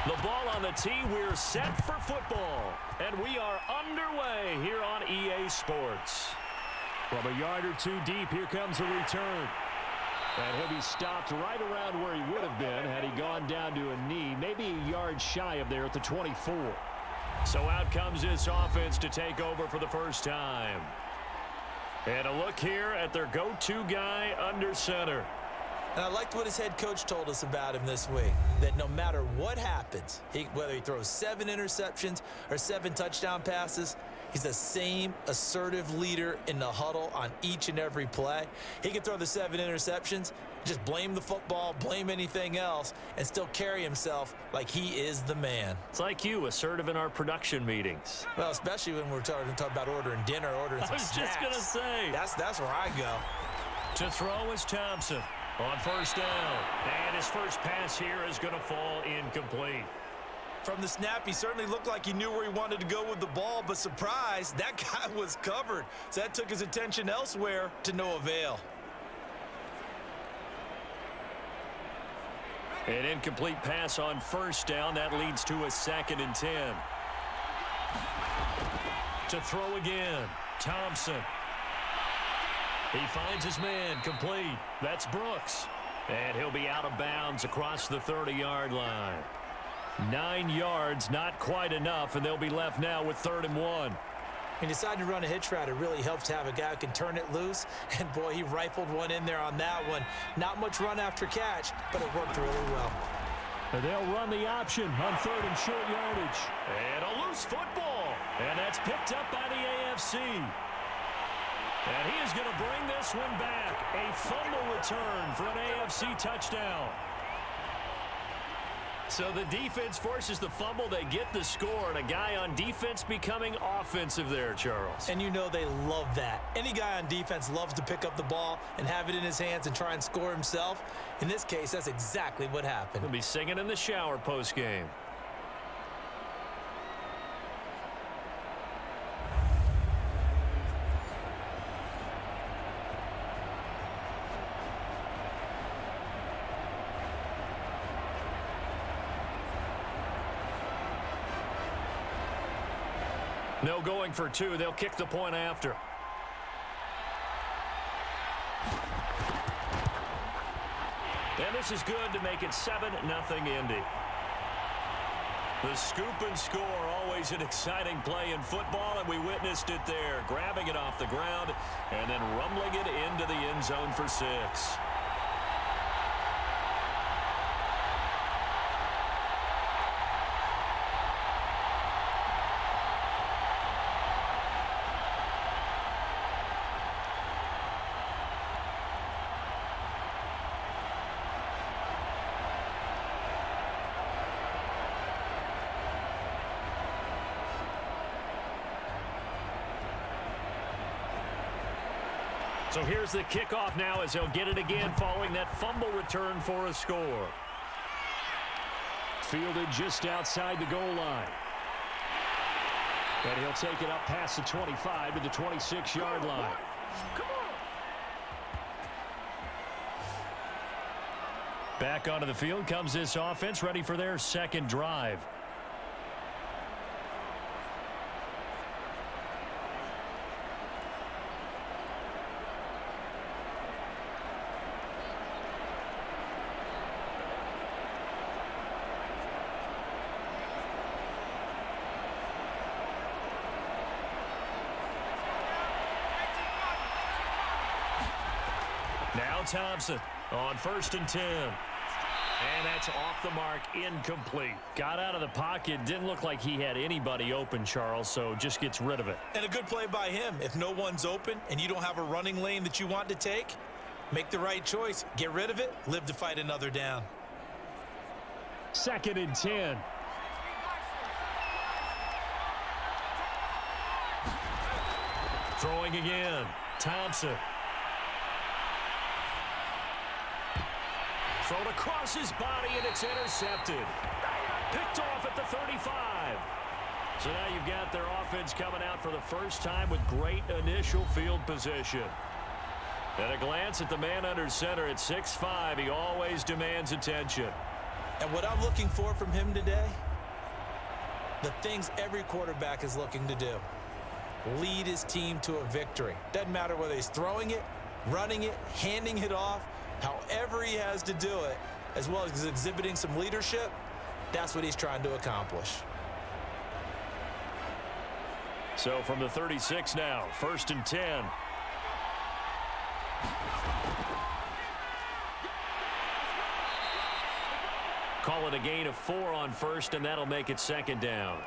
The ball on the tee. We're set for football. And we are underway here on EA Sports. From a yard or two deep, here comes a return. And he'll be stopped right around where he would have been had he gone down to a knee, maybe a yard shy of there at the 24. So out comes this offense to take over for the first time. And a look here at their go-to guy under center. And I liked what his head coach told us about him this week, that no matter what happens, whether he throws 7 interceptions or 7 touchdown passes, he's the same assertive leader in the huddle on each and every play. He can throw the 7 interceptions, just blame the football, blame anything else, and still carry himself like he is the man. It's like you, assertive in our production meetings. Well, especially when we're talking about ordering dinner, ordering some snacks. I was just going to say. That's where I go. To throw is Thompson on first down. And his first pass here is going to fall incomplete. From the snap, he certainly looked like he knew where he wanted to go with the ball, but surprise, that guy was covered. So that took his attention elsewhere to no avail. An incomplete pass on first down. That leads to a 2nd and 10. To throw again, Thompson. He finds his man, complete. That's Brooks. And he'll be out of bounds across the 30-yard line. 9 yards, not quite enough, and they'll be left now with 3rd and 1. He decided to run a hitch route. It really helps to have a guy who can turn it loose. And, boy, he rifled one in there on that one. Not much run after catch, but it worked really well. And they'll run the option on 3rd and short yardage. And a loose football. And that's picked up by the AFC. And he is going to bring this one back. A fumble return for an AFC touchdown. So the defense forces the fumble. They get the score. And a guy on defense becoming offensive there, Charles. And you know they love that. Any guy on defense loves to pick up the ball and have it in his hands and try and score himself. In this case, that's exactly what happened. He'll be singing in the shower post-game. No going for 2. They'll kick the point after. And this is good to make it 7-0 Indy. The scoop and score, always an exciting play in football, and we witnessed it there. Grabbing it off the ground and then rumbling it into the end zone for 6. So here's the kickoff now as he'll get it again following that fumble return for a score. Fielded just outside the goal line. And he'll take it up past the 25 to the 26-yard line. Back onto the field comes this offense, ready for their second drive. Now Thompson on 1st and 10. And that's off the mark, incomplete. Got out of the pocket, didn't look like he had anybody open, Charles, so just gets rid of it. And a good play by him. If no one's open and you don't have a running lane that you want to take, make the right choice. Get rid of it, live to fight another down. 2nd and 10. Throwing again, Thompson. Thrown across his body, and it's intercepted. Picked off at the 35. So now you've got their offense coming out for the first time with great initial field position. At a glance at the man under center at 6'5", he always demands attention. And what I'm looking for from him today, the things every quarterback is looking to do. Lead his team to a victory. Doesn't matter whether he's throwing it, running it, handing it off, however he has to do it, as well as exhibiting some leadership, that's what he's trying to accomplish. So from the 36 now, 1st and 10. Call it a gain of 4 on 1st, and that'll make it 2nd down.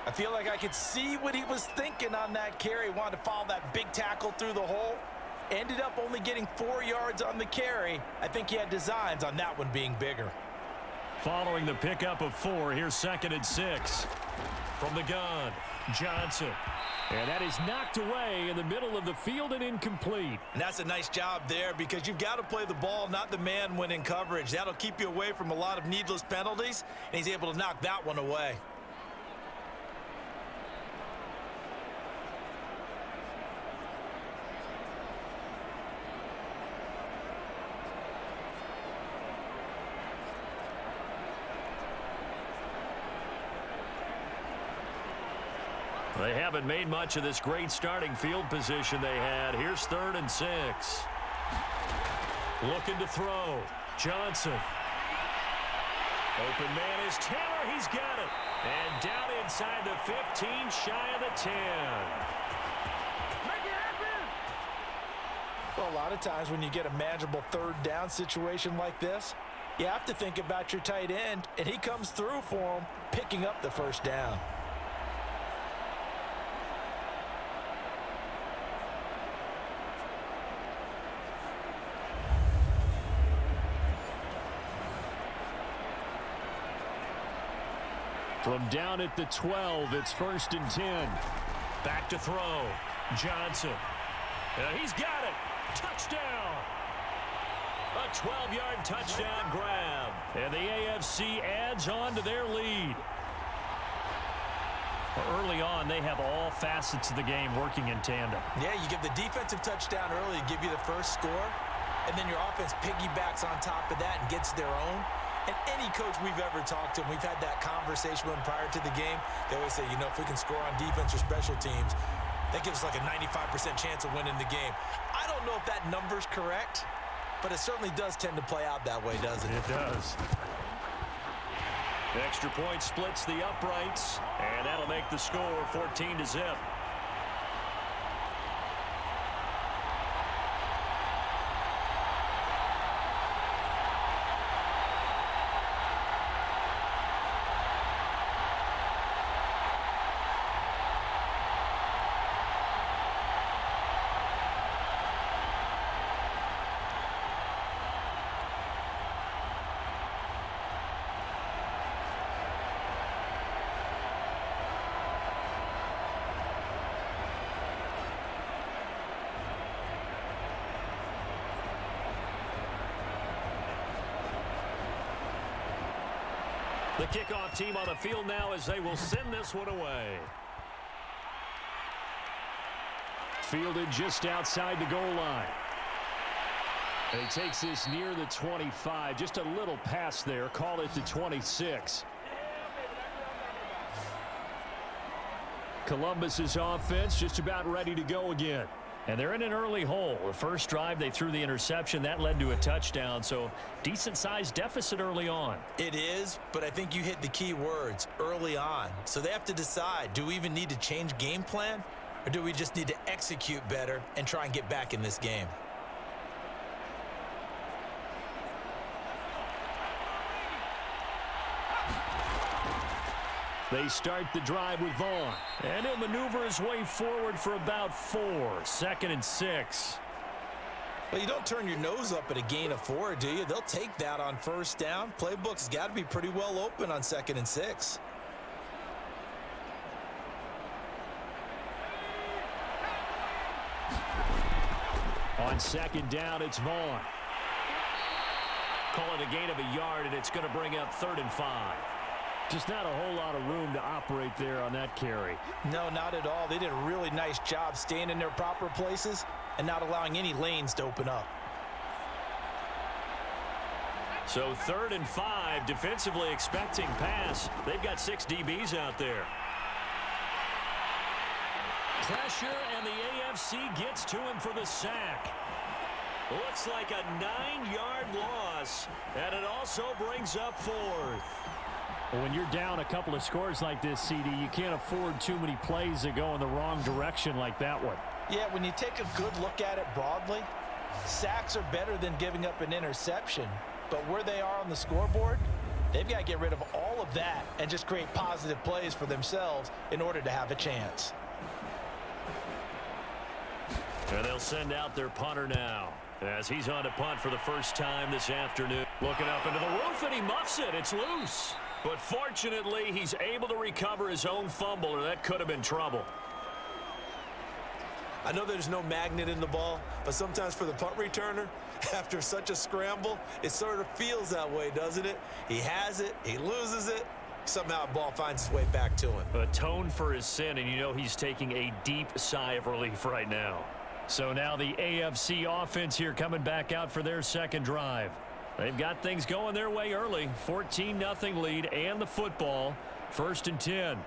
I feel like I could see what he was thinking on that carry. Wanted to follow that big tackle through the hole. Ended up only getting 4 yards on the carry. I think he had designs on that one being bigger. Following the pickup of 4, here's 2nd and 6. From the gun, Johnson. And that is knocked away in the middle of the field and incomplete. And that's a nice job there because you've got to play the ball, not the man when in coverage. That'll keep you away from a lot of needless penalties, and he's able to knock that one away. They haven't made much of this great starting field position they had. Here's 3rd and 6. Looking to throw. Johnson. Open man is Taylor. He's got it. And down inside the 15, shy of the 10. Well, a lot of times when you get a manageable 3rd down situation like this, you have to think about your tight end, and he comes through for him, picking up the 1st down. From down at the 12, it's 1st and 10. Back to throw. Johnson. He's got it. Touchdown. A 12-yard touchdown grab. And the AFC adds on to their lead. Early on, they have all facets of the game working in tandem. Yeah, you give the defensive touchdown early, give you the first score, and then your offense piggybacks on top of that and gets their own. And any coach we've ever talked to, and we've had that conversation with them prior to the game, they always say, you know, if we can score on defense or special teams, that gives us like a 95% chance of winning the game. I don't know if that number's correct, but it certainly does tend to play out that way, doesn't it? It does. The extra point splits the uprights, and that'll make the score 14-0. The kickoff team on the field now as they will send this one away. Fielded just outside the goal line. And he takes this near the 25. Just a little pass there. Call it the 26. Columbus's offense just about ready to go again. And they're in an early hole. The first drive, they threw the interception. That led to a touchdown, so decent-sized deficit early on. It is, but I think you hit the key words, early on. So they have to decide, do we even need to change game plan, or do we just need to execute better and try and get back in this game? They start the drive with Vaughn. And he'll maneuver his way forward for about 4. 2nd and 6. Well, you don't turn your nose up at a gain of 4, do you? They'll take that on 1st down. Playbook's got to be pretty well open on 2nd and 6. On 2nd down, it's Vaughn. Call it a gain of a yard, and it's going to bring up 3rd and 5. Just not a whole lot of room to operate there on that carry. No, not at all. They did a really nice job staying in their proper places and not allowing any lanes to open up. So 3rd and 5, defensively expecting pass. They've got 6 DBs out there. Pressure, and the AFC gets to him for the sack. Looks like a 9-yard loss, and it also brings up 4th. Well, when you're down a couple of scores like this, CD, you can't afford too many plays that go in the wrong direction like that one. Yeah, when you take a good look at it broadly, sacks are better than giving up an interception. But where they are on the scoreboard, they've got to get rid of all of that and just create positive plays for themselves in order to have a chance. And they'll send out their punter now as he's on to punt for the first time this afternoon. Looking up into the roof, and he muffs it. It's loose. But fortunately, he's able to recover his own fumble, or that could have been trouble. I know there's no magnet in the ball, but sometimes for the punt returner, after such a scramble, it sort of feels that way, doesn't it? He has it, he loses it, somehow the ball finds its way back to him. Atone for his sin, and you know he's taking a deep sigh of relief right now. So now the AFC offense here coming back out for their second drive. They've got things going their way early. 14-0 lead and the football. 1st and 10.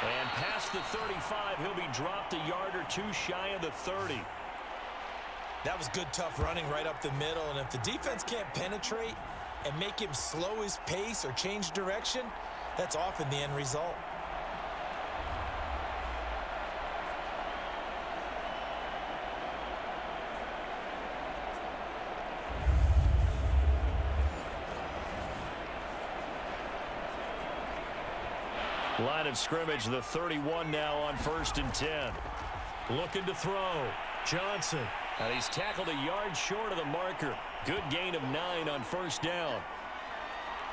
And past the 35, he'll be dropped a yard or 2 shy of the 30. That was good, tough running right up the middle. And if the defense can't penetrate and make him slow his pace or change direction, that's often the end result. Line of scrimmage, the 31 now on 1st and 10. Looking to throw. Johnson. And he's tackled a yard short of the marker. Good gain of 9 on 1st down.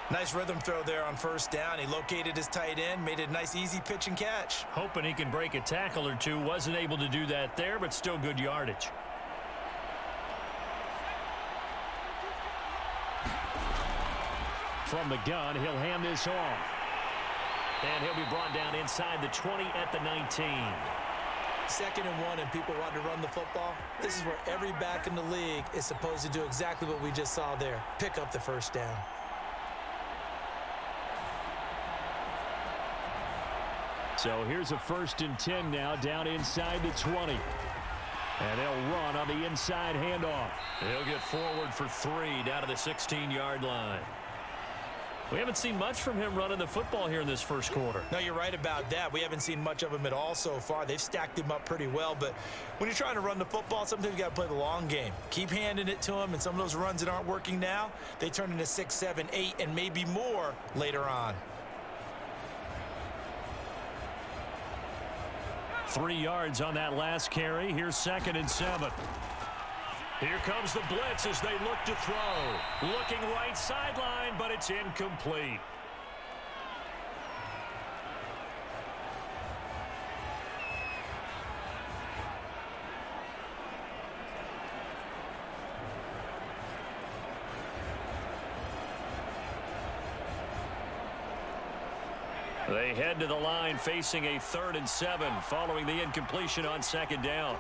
Nice rhythm throw there on 1st down. He located his tight end, made it a nice easy pitch and catch. Hoping he can break a tackle or two. Wasn't able to do that there, but still good yardage. From the gun, he'll hand this off. And he'll be brought down inside the 20 at the 19. 2nd and 1 and people want to run the football. This is where every back in the league is supposed to do exactly what we just saw there. Pick up the 1st down. So here's a 1st and 10 now down inside the 20. And they'll run on the inside handoff. He'll get forward for 3 down to the 16-yard line. We haven't seen much from him running the football here in this first quarter. No, you're right about that. We haven't seen much of him at all so far. They've stacked him up pretty well, but when you're trying to run the football, sometimes you got to play the long game. Keep handing it to him, and some of those runs that aren't working now, they turn into 6, 7, 8, and maybe more later on. 3 yards on that last carry. Here's 2nd and 7. Here comes the blitz as they look to throw. Looking right sideline, but it's incomplete. They head to the line facing a 3rd and 7 following the incompletion on 2nd down.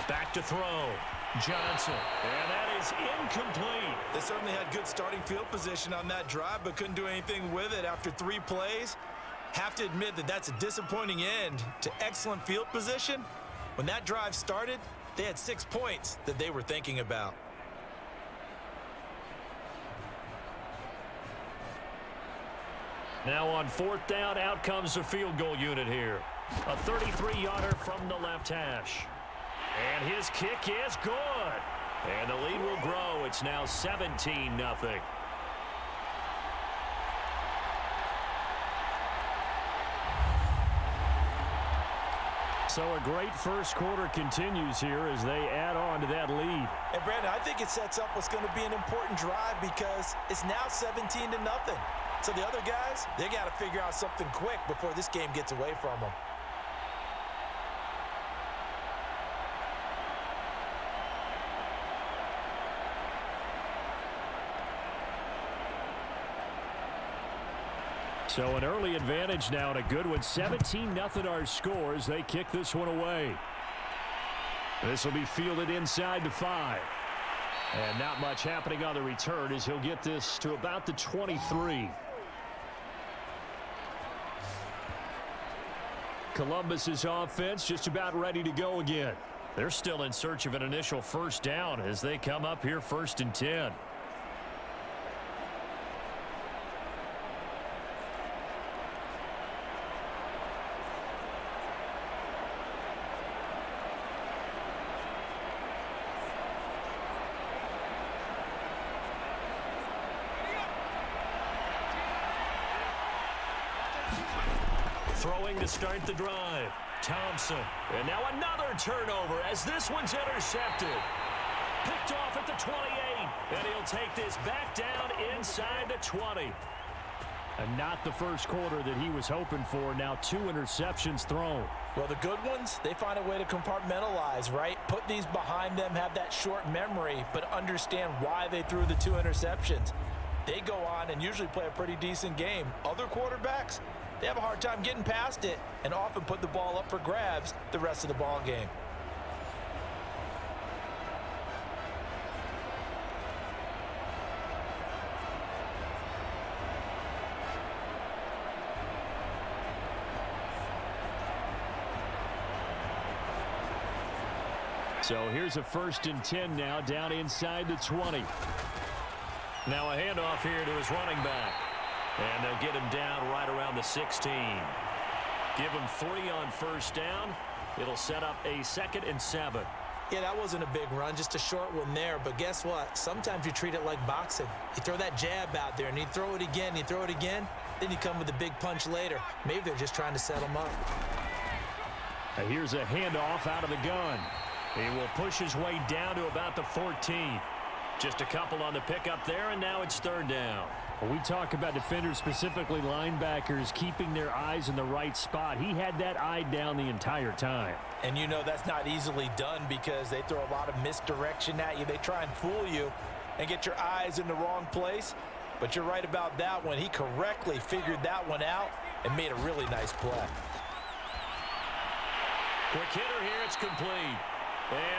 Back to throw. Johnson. And that is incomplete. They certainly had good starting field position on that drive, but couldn't do anything with it after 3 plays. Have to admit that that's a disappointing end to excellent field position. When that drive started, they had 6 points that they were thinking about. Now on 4th down, out comes the field goal unit here. A 33-yarder from the left hash. And his kick is good. And the lead will grow. It's now 17-0. So a great first quarter continues here as they add on to that lead. And Brandon, I think it sets up what's going to be an important drive because it's now 17-0. So the other guys, they got to figure out something quick before this game gets away from them. So an early advantage now and a good one. 17-0 our scores. They kick this one away. This will be fielded inside the 5. And not much happening on the return as he'll get this to about the 23. Columbus's offense just about ready to go again. They're still in search of an initial first down as they come up here 1st and 10. Throwing to start the drive, Thompson. And now another turnover as this one's intercepted. Picked off at the 28. And he'll take this back down inside the 20. And not the first quarter that he was hoping for. Now 2 interceptions thrown. Well, the good ones, they find a way to compartmentalize, right? Put these behind them, have that short memory, but understand why they threw the 2 interceptions. They go on and usually play a pretty decent game. Other quarterbacks, they have a hard time getting past it and often put the ball up for grabs the rest of the ball game. So here's a 1st and 10 now down inside the 20. Now a handoff here to his running back. And they'll get him down right around the 16. Give him 3 on first down. It'll set up a 2nd and 7. Yeah, that wasn't a big run, just a short one there. But guess what? Sometimes you treat it like boxing. You throw that jab out there, and you throw it again, you throw it again, then you come with a big punch later. Maybe they're just trying to set him up. And here's a handoff out of the gun. He will push his way down to about the 14. Just a couple on the pickup there, and now it's 3rd down. When we talk about defenders, specifically linebackers, keeping their eyes in the right spot, he had that eye down the entire time. And you know that's not easily done because they throw a lot of misdirection at you. They try and fool you and get your eyes in the wrong place. But you're right about that one. He correctly figured that one out and made a really nice play. Quick hitter here, it's complete.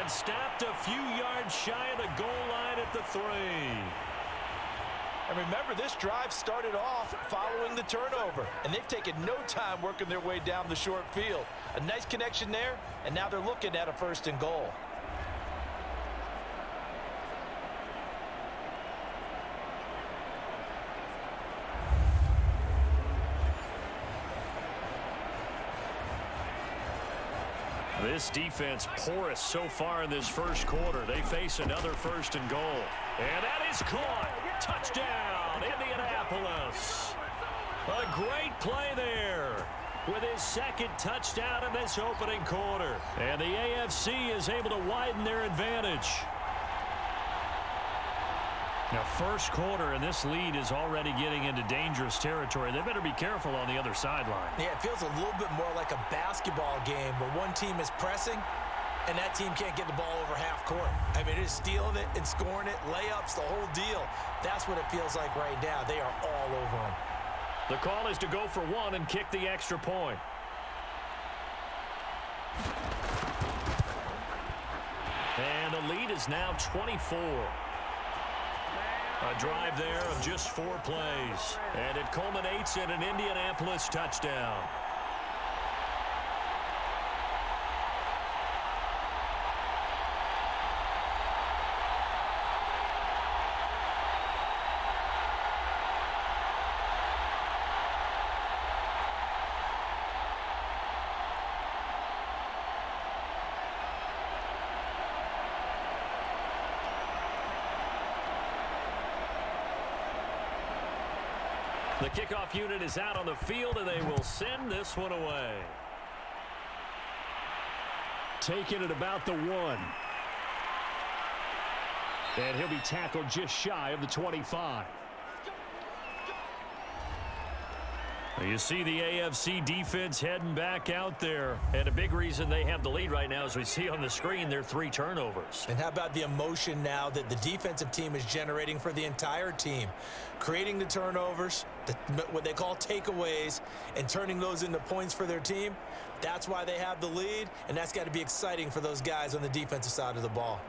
And stopped a few yards shy of the goal line at the 3. And remember, this drive started off following the turnover, and they've taken no time working their way down the short field. A nice connection there, and now they're looking at a 1st and goal. This defense porous so far in this first quarter. They face another 1st and goal. And that is caught. Touchdown, Indianapolis. A great play there with his 2nd touchdown in this opening quarter. And the AFC is able to widen their advantage. Now, first quarter, and this lead is already getting into dangerous territory. They better be careful on the other sideline. Yeah, it feels a little bit more like a basketball game where one team is pressing and that team can't get the ball over half court. I mean, they're just stealing it and scoring it, layups, the whole deal. That's what it feels like right now. They are all over them. The call is to go for 1 and kick the extra point. And the lead is now 24. A drive there of just 4 plays. And it culminates in an Indianapolis touchdown. The kickoff unit is out on the field, and they will send this one away. Taking it about the 1. And he'll be tackled just shy of the 25. You see the AFC defense heading back out there. And a big reason they have the lead right now, as we see on the screen, their 3 turnovers. And how about the emotion now that the defensive team is generating for the entire team? Creating the turnovers, what they call takeaways, and turning those into points for their team. That's why they have the lead, and that's got to be exciting for those guys on the defensive side of the ball.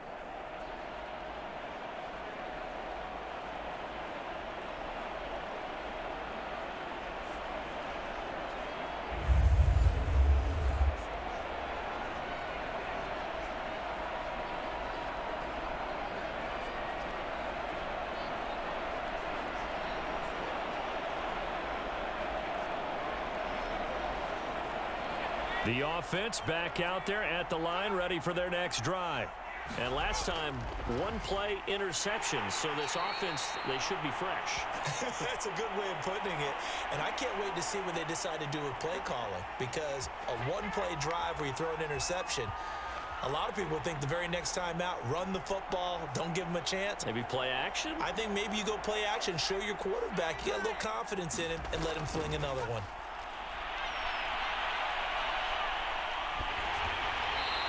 The offense back out there at the line, ready for their next drive. And last time, 1-play interception. So this offense, they should be fresh. That's a good way of putting it. And I can't wait to see what they decide to do with play calling, because a 1-play drive where you throw an interception, a lot of people think the very next time out, run the football, don't give them a chance. Maybe play action? I think maybe you go play action, show your quarterback, you got a little confidence in him, and let him fling another one.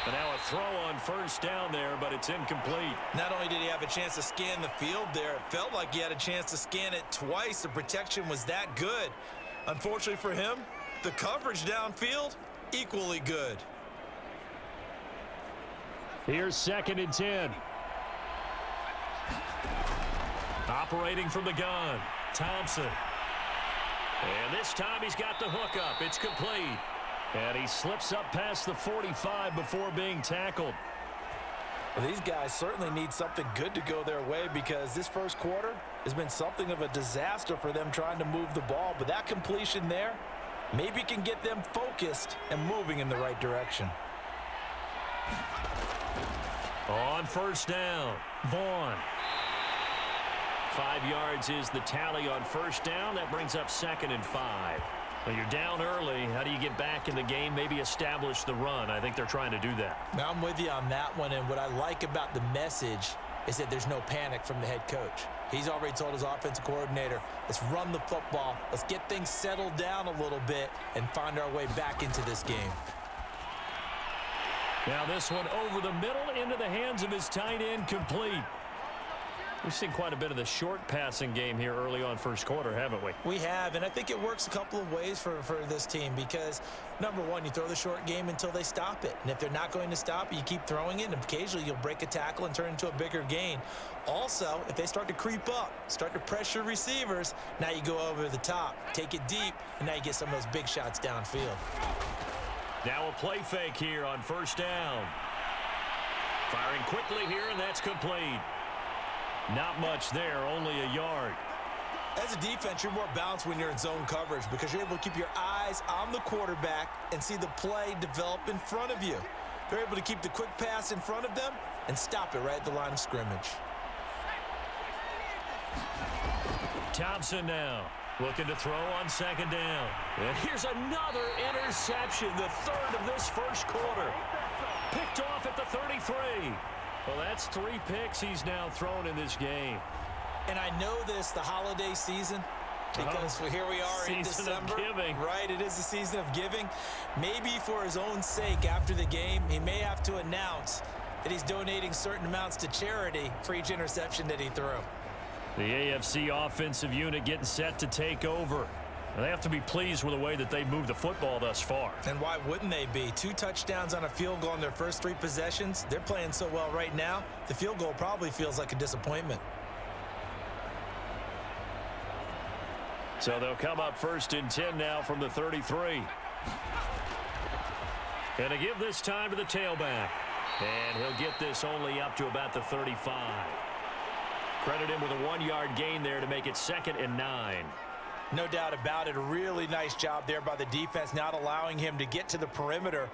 But now a throw on first down there, but it's incomplete. Not only did he have a chance to scan the field there, it felt like he had a chance to scan it twice. The protection was that good. Unfortunately for him, the coverage downfield, equally good. Here's 2nd and 10. Operating from the gun, Thompson. And this time he's got the hook up. It's complete. And he slips up past the 45 before being tackled. Well, these guys certainly need something good to go their way, because this first quarter has been something of a disaster for them trying to move the ball. But that completion there maybe can get them focused and moving in the right direction. On first down, Vaughn. 5 yards is the tally on first down. That brings up 2nd and 5. Well, you're down early. How do you get back in the game? Maybe establish the run. I think they're trying to do that. Now, I'm with you on that one, and what I like about the message is that there's no panic from the head coach. He's already told his offensive coordinator, let's run the football, let's get things settled down a little bit and find our way back into this game. Now this one over the middle into the hands of his tight end, complete. We've seen quite a bit of the short passing game here early on first quarter, haven't we? We have, and I think it works a couple of ways for this team, because, number one, you throw the short game until they stop it. And if they're not going to stop it, you keep throwing it, and occasionally you'll break a tackle and turn into a bigger gain. Also, if they start to creep up, start to pressure receivers, now you go over the top, take it deep, and now you get some of those big shots downfield. Now a play fake here on first down. Firing quickly here, and that's complete. Not much there, only a yard. As a defense, you're more balanced when you're in zone coverage, because you're able to keep your eyes on the quarterback and see the play develop in front of you. They're able to keep the quick pass in front of them and stop it right at the line of scrimmage. Thompson now looking to throw on second down. And here's another interception, the 3rd of this first quarter. Picked off at the 33. Well, that's 3 picks he's now thrown in this game. And I know this, the holiday season, because here we are in December. Season of giving. Right, it is the season of giving. Maybe for his own sake after the game, he may have to announce that he's donating certain amounts to charity for each interception that he threw. The AFC offensive unit getting set to take over. They have to be pleased with the way that they've moved the football thus far. And why wouldn't they be? 2 touchdowns on a field goal in their first 3 possessions. They're playing so well right now, the field goal probably feels like a disappointment. So they'll come up 1st and 10 now from the 33. And to give this time to the tailback. And he'll get this only up to about the 35. Credit him with a 1-yard gain there to make it 2nd and 9. No doubt about it. A really nice job there by the defense, not allowing him to get to the perimeter.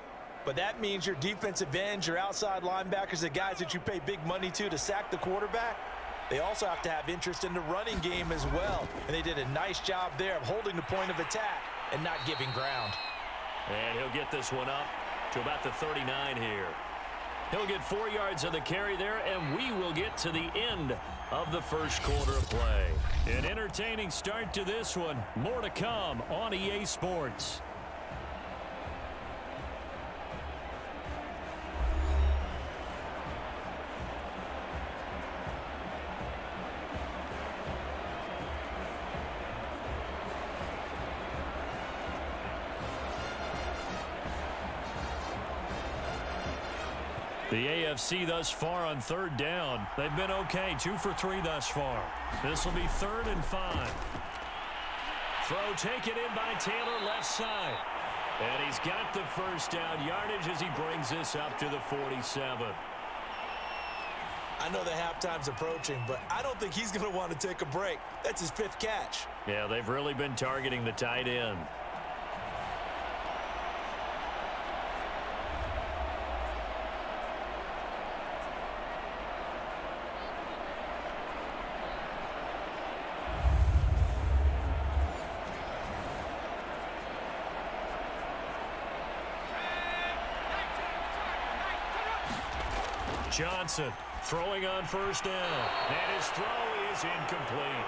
But that means your defensive ends, your outside linebackers, the guys that you pay big money to sack the quarterback, they also have to have interest in the running game as well. And they did a nice job there of holding the point of attack and not giving ground. And he'll get this one up to about the 39 here. He'll get 4 yards on the carry there, and we will get to the end of the first quarter of play. An entertaining start to this one. More to come on EA Sports. The AFC thus far on third down. They've been okay, 2 for 3 thus far. This will be 3rd and 5. Throw taken in by Taylor left side. And he's got the first down yardage as he brings this up to the 47. I know the halftime's approaching, but I don't think he's going to want to take a break. That's his 5th catch. Yeah, they've really been targeting the tight end. Johnson throwing on first down. And his throw is incomplete.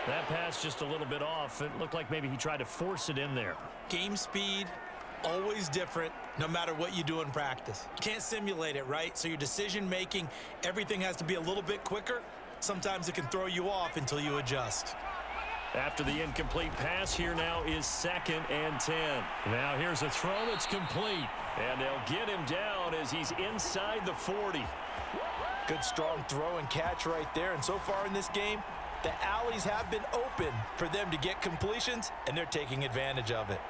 That pass just a little bit off. It looked like maybe he tried to force it in there. Game speed, always different, no matter what you do in practice. You can't simulate it, right? So your decision-making, everything has to be a little bit quicker. Sometimes it can throw you off until you adjust. After the incomplete pass, here now is 2nd and 10. Now here's a throw that's complete. And they'll get him down as he's inside the 40. Good strong throw and catch right there. And so far in this game, the alleys have been open for them to get completions, and they're taking advantage of it.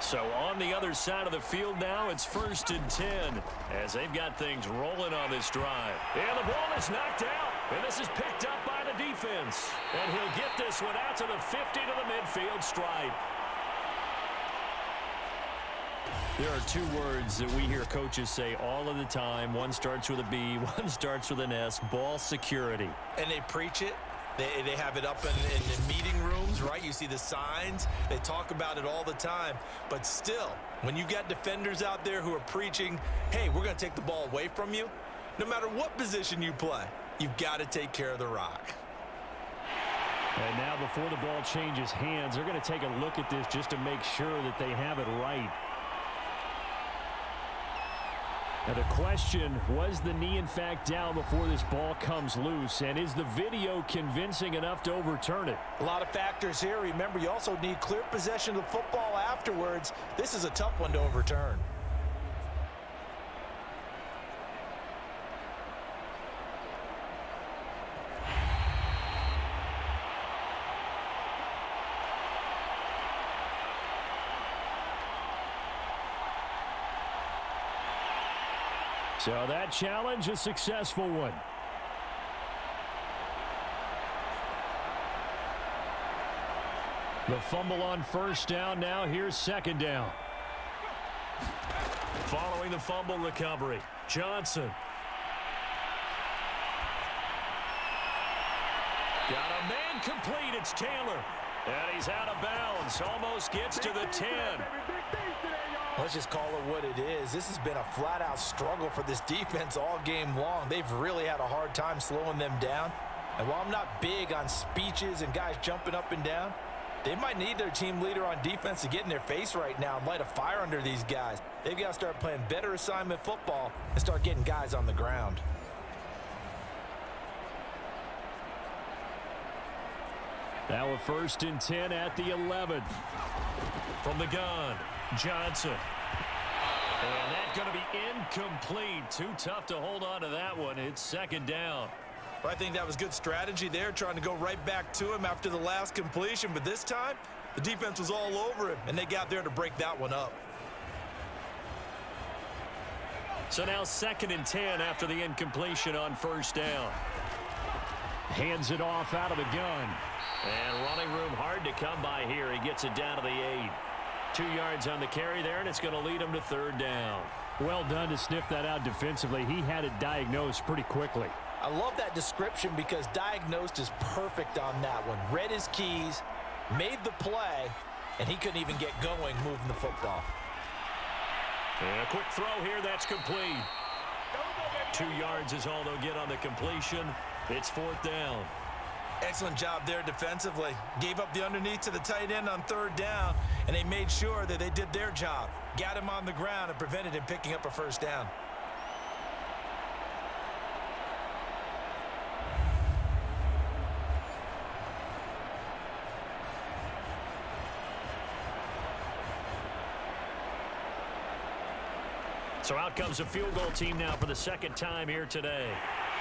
So on the other side of the field now, it's 1st and 10 as they've got things rolling on this drive. And the ball is knocked out, and this is picked up by the defense. And he'll get this one out to the 50 to the midfield stripe. There are 2 words that we hear coaches say all of the time. One starts with a B, one starts with an S, ball security. And they preach it. They have it up in the meeting rooms, right? You see the signs. They talk about it all the time. But still, when you've got defenders out there who are preaching, hey, we're going to take the ball away from you, no matter what position you play, you've got to take care of the rock. And now before the ball changes hands, they're going to take a look at this just to make sure that they have it right. Now the question, was the knee in fact down before this ball comes loose? And is the video convincing enough to overturn it? A lot of factors here. Remember, you also need clear possession of the football afterwards. This is a tough one to overturn. So that challenge, a successful one. The fumble on first down. Now here's 2nd down. Following the fumble recovery, Johnson. Got a man complete. It's Taylor. And he's out of bounds. Almost gets to the 10. Let's just call it what it is. This has been a flat-out struggle for this defense all game long. They've really had a hard time slowing them down. And while I'm not big on speeches and guys jumping up and down, they might need their team leader on defense to get in their face right now and light a fire under these guys. They've got to start playing better assignment football and start getting guys on the ground. Now a 1st and 10 at the 11. From the gun, Johnson. And that's going to be incomplete. Too tough to hold on to that one. It's 2nd down. Well, I think that was good strategy there, trying to go right back to him after the last completion. But this time, the defense was all over him, and they got there to break that one up. So now 2nd and 10 after the incompletion on first down. Hands it off out of the gun. And running room hard to come by here. He gets it down to the 8. 2 yards on the carry there, and it's going to lead him to 3rd down. Well done to sniff that out defensively. He had it diagnosed pretty quickly. I love that description because diagnosed is perfect on that one. Read his keys, made the play, and he couldn't even get going moving the football. And a quick throw here, that's complete. 2 yards is all they'll get on the completion. It's 4th down. Excellent job there defensively. Gave up the underneath to the tight end on 3rd down, and they made sure that they did their job. Got him on the ground and prevented him picking up a 1st down. So out comes a field goal team now for the 2nd time here today.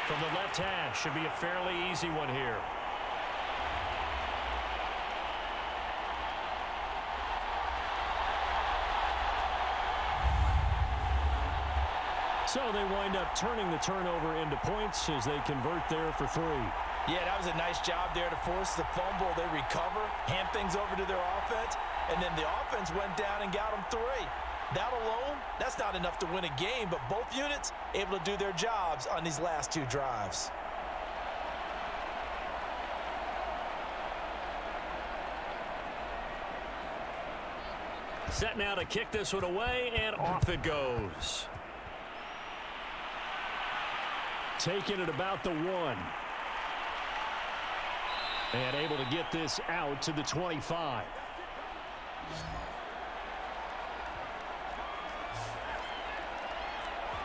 From the left hash, should be a fairly easy one here. So they wind up turning the turnover into points as they convert there for 3. Yeah, that was a nice job there to force the fumble. They recover, hand things over to their offense, and then the offense went down and got them 3. That alone, that's not enough to win a game, but both units able to do their jobs on these last 2 drives. Set now to kick this one away, and off it goes. Taking it about the 1. And able to get this out to the 25.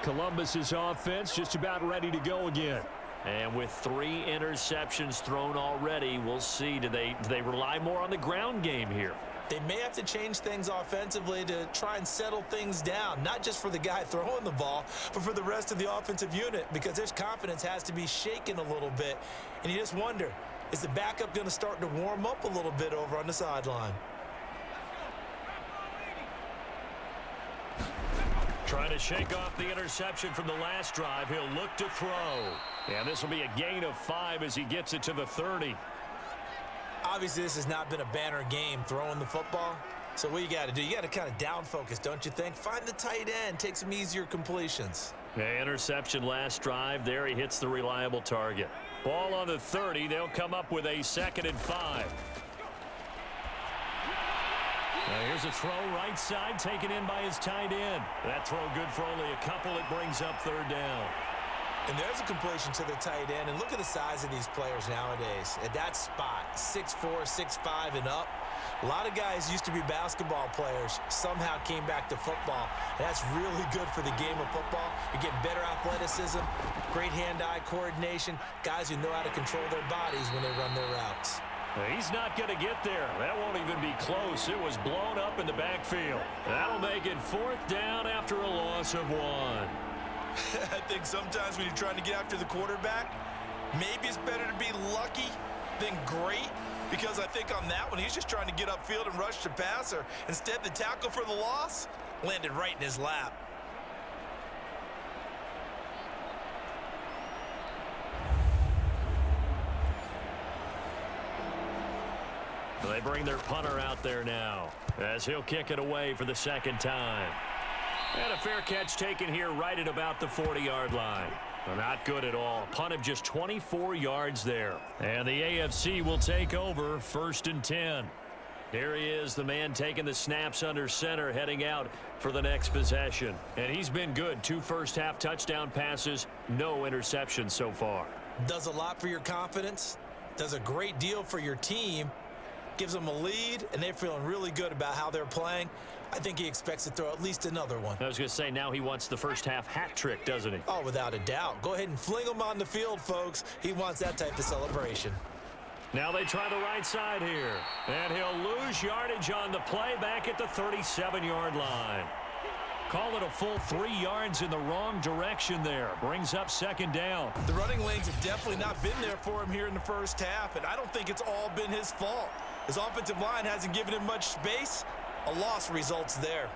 Columbus's offense just about ready to go again. And with 3 interceptions thrown already, we'll see. Do they rely more on the ground game here? They may have to change things offensively to try and settle things down, not just for the guy throwing the ball, but for the rest of the offensive unit, because their confidence has to be shaken a little bit. And you just wonder, is the backup going to start to warm up a little bit over on the sideline? Trying to shake off the interception from the last drive. He'll look to throw. And this will be a gain of 5 as he gets it to the 30. Obviously, this has not been a banner game throwing the football. So what you got to do, you got to kind of down focus, don't you think? Find the tight end, take some easier completions. Yeah, interception last drive. There he hits the reliable target. Ball on the 30. They'll come up with a 2nd and 5. Now here's a throw right side taken in by his tight end. That throw good for only a couple. It brings up 3rd down. And there's a completion to the tight end. And look at the size of these players nowadays. At that spot, 6'4", 6'5", and up. A lot of guys used to be basketball players, somehow came back to football. And that's really good for the game of football. You're getting better athleticism, great hand-eye coordination, guys who know how to control their bodies when they run their routes. He's not going to get there. That won't even be close. It was blown up in the backfield. That'll make it 4th down after a loss of 1. I think sometimes when you're trying to get after the quarterback, maybe it's better to be lucky than great, because I think on that one, he's just trying to get upfield and rush the passer. Instead, the tackle for the loss landed right in his lap. They bring their punter out there now as he'll kick it away for the 2nd time. And a fair catch taken here right at about the 40-yard line. Well, not good at all. Punt of just 24 yards there. And the AFC will take over 1st and 10. Here he is, the man taking the snaps under center, heading out for the next possession. And he's been good. 2 first-half touchdown passes, no interceptions so far. Does a lot for your confidence. Does a great deal for your team. Gives them a lead, and they're feeling really good about how they're playing. I think he expects to throw at least another one. I was going to say, now he wants the first-half hat trick, doesn't he? Oh, without a doubt. Go ahead and fling him on the field, folks. He wants that type of celebration. Now they try the right side here. And he'll lose yardage on the play back at the 37-yard line. Call it a full 3 yards in the wrong direction there. Brings up 2nd down. The running lanes have definitely not been there for him here in the first half, and I don't think it's all been his fault. His offensive line hasn't given him much space. A loss results there.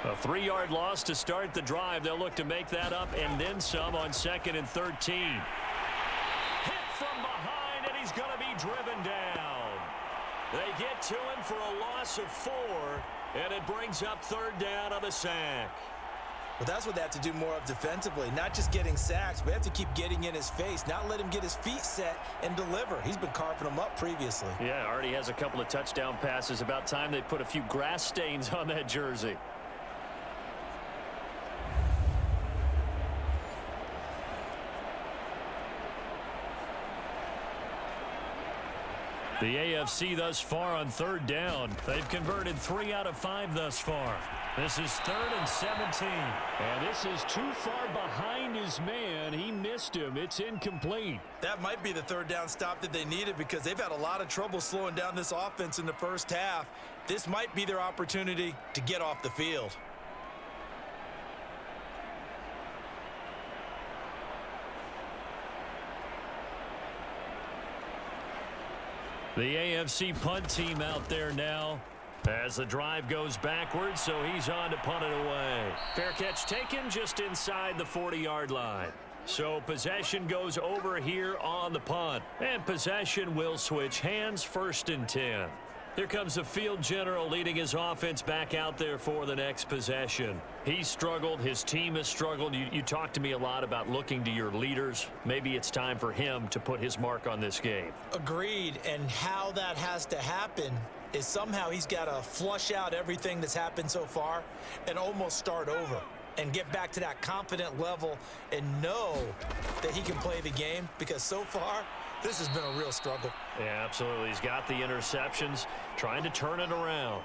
A 3-yard loss to start the drive. They'll look to make that up and then some on 2nd and 13. Hit from behind, and he's going to be driven down. They get to him for a loss of 4, and it brings up 3rd down on the sack. Well, that's what they have to do more of defensively, not just getting sacks. We have to keep getting in his face, not let him get his feet set and deliver. He's been carving them up previously. Yeah, already has a couple of touchdown passes. About time they put a few grass stains on that jersey. The AFC thus far on third down. They've converted 3 out of 5 thus far. This is 3rd and 17. And this is too far behind his man. He missed him. It's incomplete. That might be the third down stop that they needed because they've had a lot of trouble slowing down this offense in the first half. This might be their opportunity to get off the field. The AFC punt team out there now as the drive goes backwards, so he's on to punt it away. Fair catch taken just inside the 40-yard line. So possession goes over here on the punt, and possession will switch hands, 1st and 10. Here comes the field general leading his offense back out there for the next possession. He's struggled. His team has struggled. You talked to me a lot about looking to your leaders. Maybe it's time for him to put his mark on this game. Agreed. And how that has to happen is somehow he's got to flush out everything that's happened so far and almost start over and get back to that confident level and know that he can play the game, because so far this has been a real struggle. Yeah, absolutely. He's got the interceptions, trying to turn it around.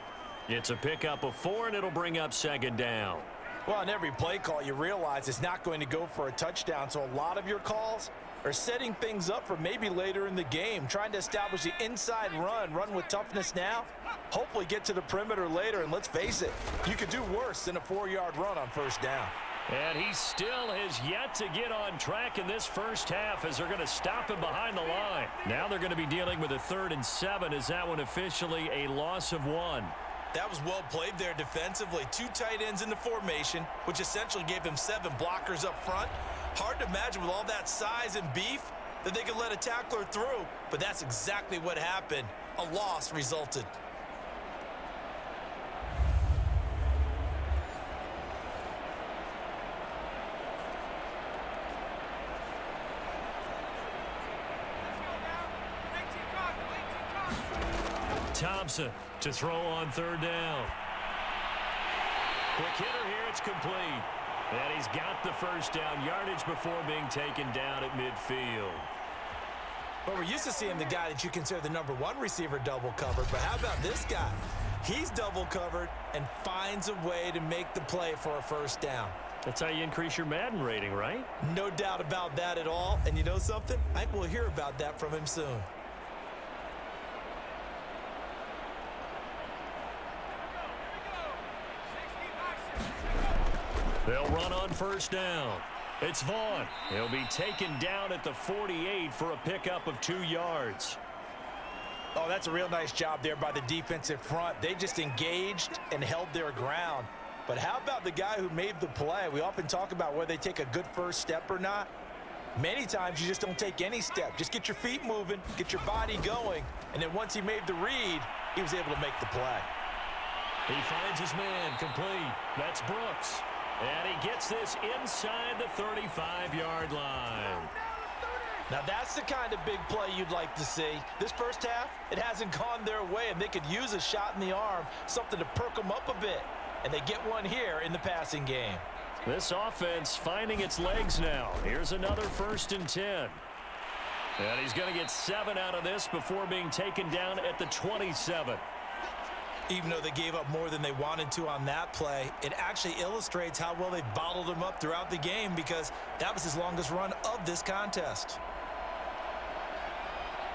It's a pickup of 4, and it'll bring up 2nd down. Well, on every play call, you realize it's not going to go for a touchdown, so a lot of your calls are setting things up for maybe later in the game, trying to establish the inside run with toughness now, hopefully get to the perimeter later, and let's face it, you could do worse than a 4-yard run on 1st down. And he still has yet to get on track in this first half as they're going to stop him behind the line. Now they're going to be dealing with a 3rd and 7. Is that one officially a loss of 1? That was well played there defensively. 2 tight ends in the formation, which essentially gave them 7 blockers up front. Hard to imagine with all that size and beef that they could let a tackler through, but that's exactly what happened. A loss resulted. Thompson to throw on 3rd down. Quick hitter here, it's complete. And he's got the 1st down yardage before being taken down at midfield. But we're used to seeing the guy that you consider the #1 receiver double covered, but how about this guy? He's double covered and finds a way to make the play for a 1st down. That's how you increase your Madden rating, right? No doubt about that at all. And you know something? I think we'll hear about that from him soon. They'll run on 1st down. It's Vaughn. He'll be taken down at the 48 for a pickup of 2 yards. Oh, that's a real nice job there by the defensive front. They just engaged and held their ground. But how about the guy who made the play? We often talk about whether they take a good first step or not. Many times you just don't take any step. Just get your feet moving, get your body going, and then once he made the read, he was able to make the play. He finds his man complete. That's Brooks. And he gets this inside the 35-yard line. Now that's the kind of big play you'd like to see. This first half, it hasn't gone their way, and they could use a shot in the arm, something to perk them up a bit. And they get one here in the passing game. This offense finding its legs now. Here's another 1st and 10. And he's going to get 7 out of this before being taken down at the 27. Even though they gave up more than they wanted to on that play, it actually illustrates how well they bottled him up throughout the game, because that was his longest run of this contest.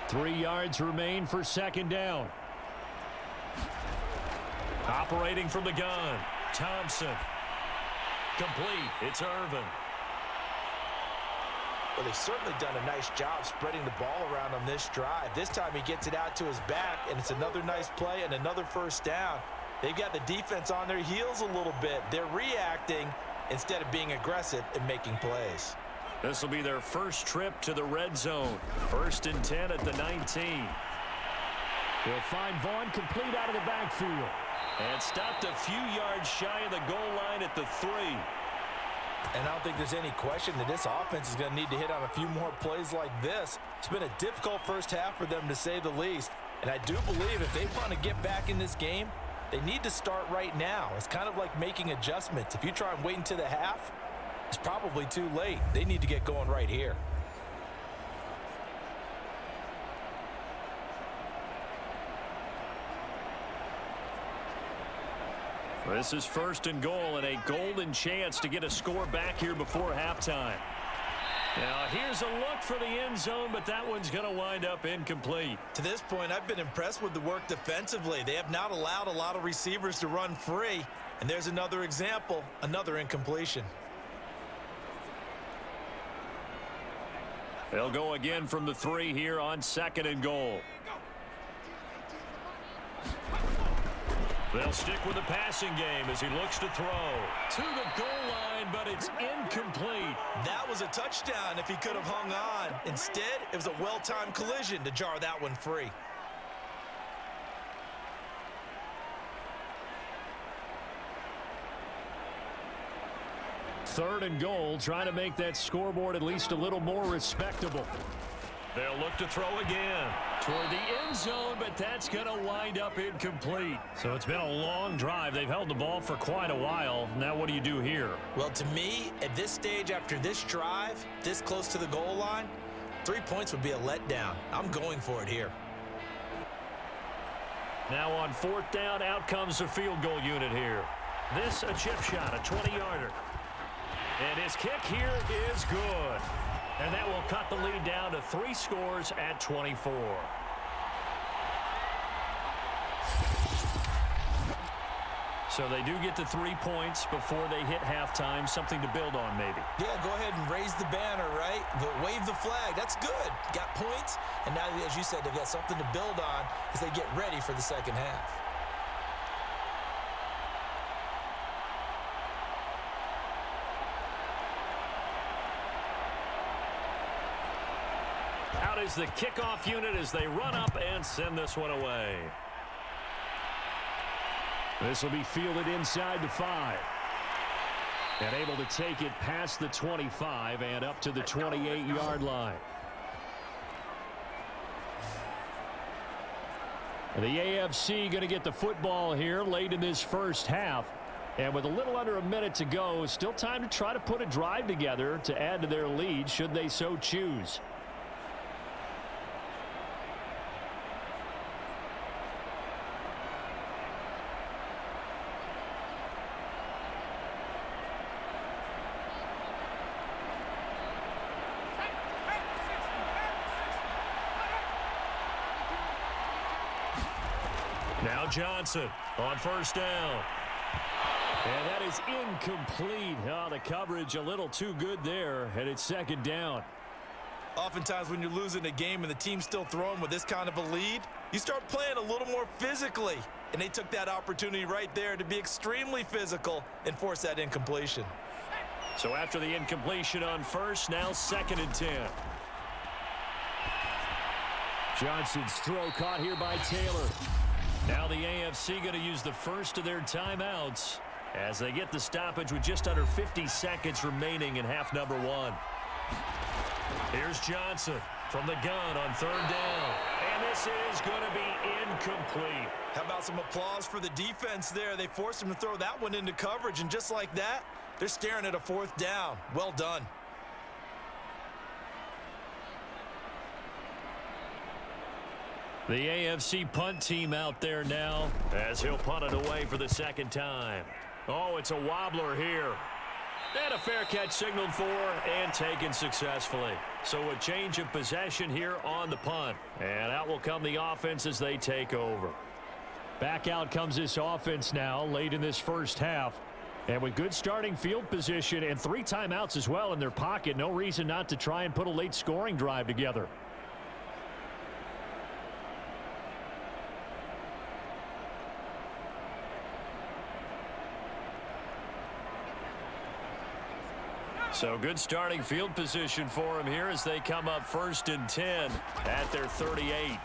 3 yards remain for 2nd down. Operating from the gun, Thompson. Complete. It's Irvin. Well, they've certainly done a nice job spreading the ball around on this drive. This time he gets it out to his back, and it's another nice play and another 1st down. They've got the defense on their heels a little bit. They're reacting instead of being aggressive and making plays. This will be their first trip to the red zone. 1st and 10 at the 19. He'll find Vaughn complete out of the backfield. And stopped a few yards shy of the goal line at the 3. And I don't think there's any question that this offense is going to need to hit on a few more plays like this. It's been a difficult first half for them, to say the least. And I do believe if they want to get back in this game, they need to start right now. It's kind of like making adjustments. If you try and wait until the half, it's probably too late. They need to get going right here. This is 1st and goal, and a golden chance to get a score back here before halftime. Now, here's a look for the end zone, but that one's going to wind up incomplete. To this point, I've been impressed with the work defensively. They have not allowed a lot of receivers to run free. And there's another example, another incompletion. They'll go again from the 3 here on 2nd and goal. They'll stick with the passing game as he looks to throw. To the goal line, but it's incomplete. That was a touchdown if he could have hung on. Instead, it was a well-timed collision to jar that one free. Third and goal, trying to make that scoreboard at least a little more respectable. They'll look to throw again toward the end zone, but that's going to wind up incomplete. So it's been a long drive. They've held the ball for quite a while. Now what do you do here? Well, to me, at this stage after this drive, this close to the goal line, 3 points would be a letdown. I'm going for it here. Now on 4th down, out comes the field goal unit here. This a chip shot, a 20-yarder. And his kick here is good. And that will cut the lead down to 3 scores at 24. So they do get to 3 points before they hit halftime. Something to build on, maybe. Yeah, go ahead and raise the banner, right? But wave the flag. That's good. Got points. And now, as you said, they've got something to build on as they get ready for the second half. Out is the kickoff unit as they run up and send this one away. This will be fielded inside the 5. And able to take it past the 25 and up to the 28-yard line. The AFC going to get the football here late in this first half. And with a little under a minute to go, still time to try to put a drive together to add to their lead should they so choose. Now Johnson on 1st down. And that is incomplete. Oh, the coverage a little too good there, and it's 2nd down. Oftentimes when you're losing a game and the team's still throwing with this kind of a lead, you start playing a little more physically. And they took that opportunity right there to be extremely physical and force that incompletion. So after the incompletion on 1st, now 2nd and 10. Johnson's throw caught here by Taylor. Now the AFC going to use the first of their timeouts as they get the stoppage with just under 50 seconds remaining in half number 1. Here's Johnson from the gun on 3rd down. And this is going to be incomplete. How about some applause for the defense there? They forced him to throw that one into coverage, and just like that, they're staring at a 4th down. Well done. The AFC punt team out there now as he'll punt it away for the 2nd time. Oh, it's a wobbler here. And a fair catch signaled for and taken successfully. So a change of possession here on the punt. And out will come the offense as they take over. Back out comes this offense now late in this first half. And with good starting field position and 3 timeouts as well in their pocket, no reason not to try and put a late scoring drive together. So good starting field position for him here as they come up 1st and 10 at their 38.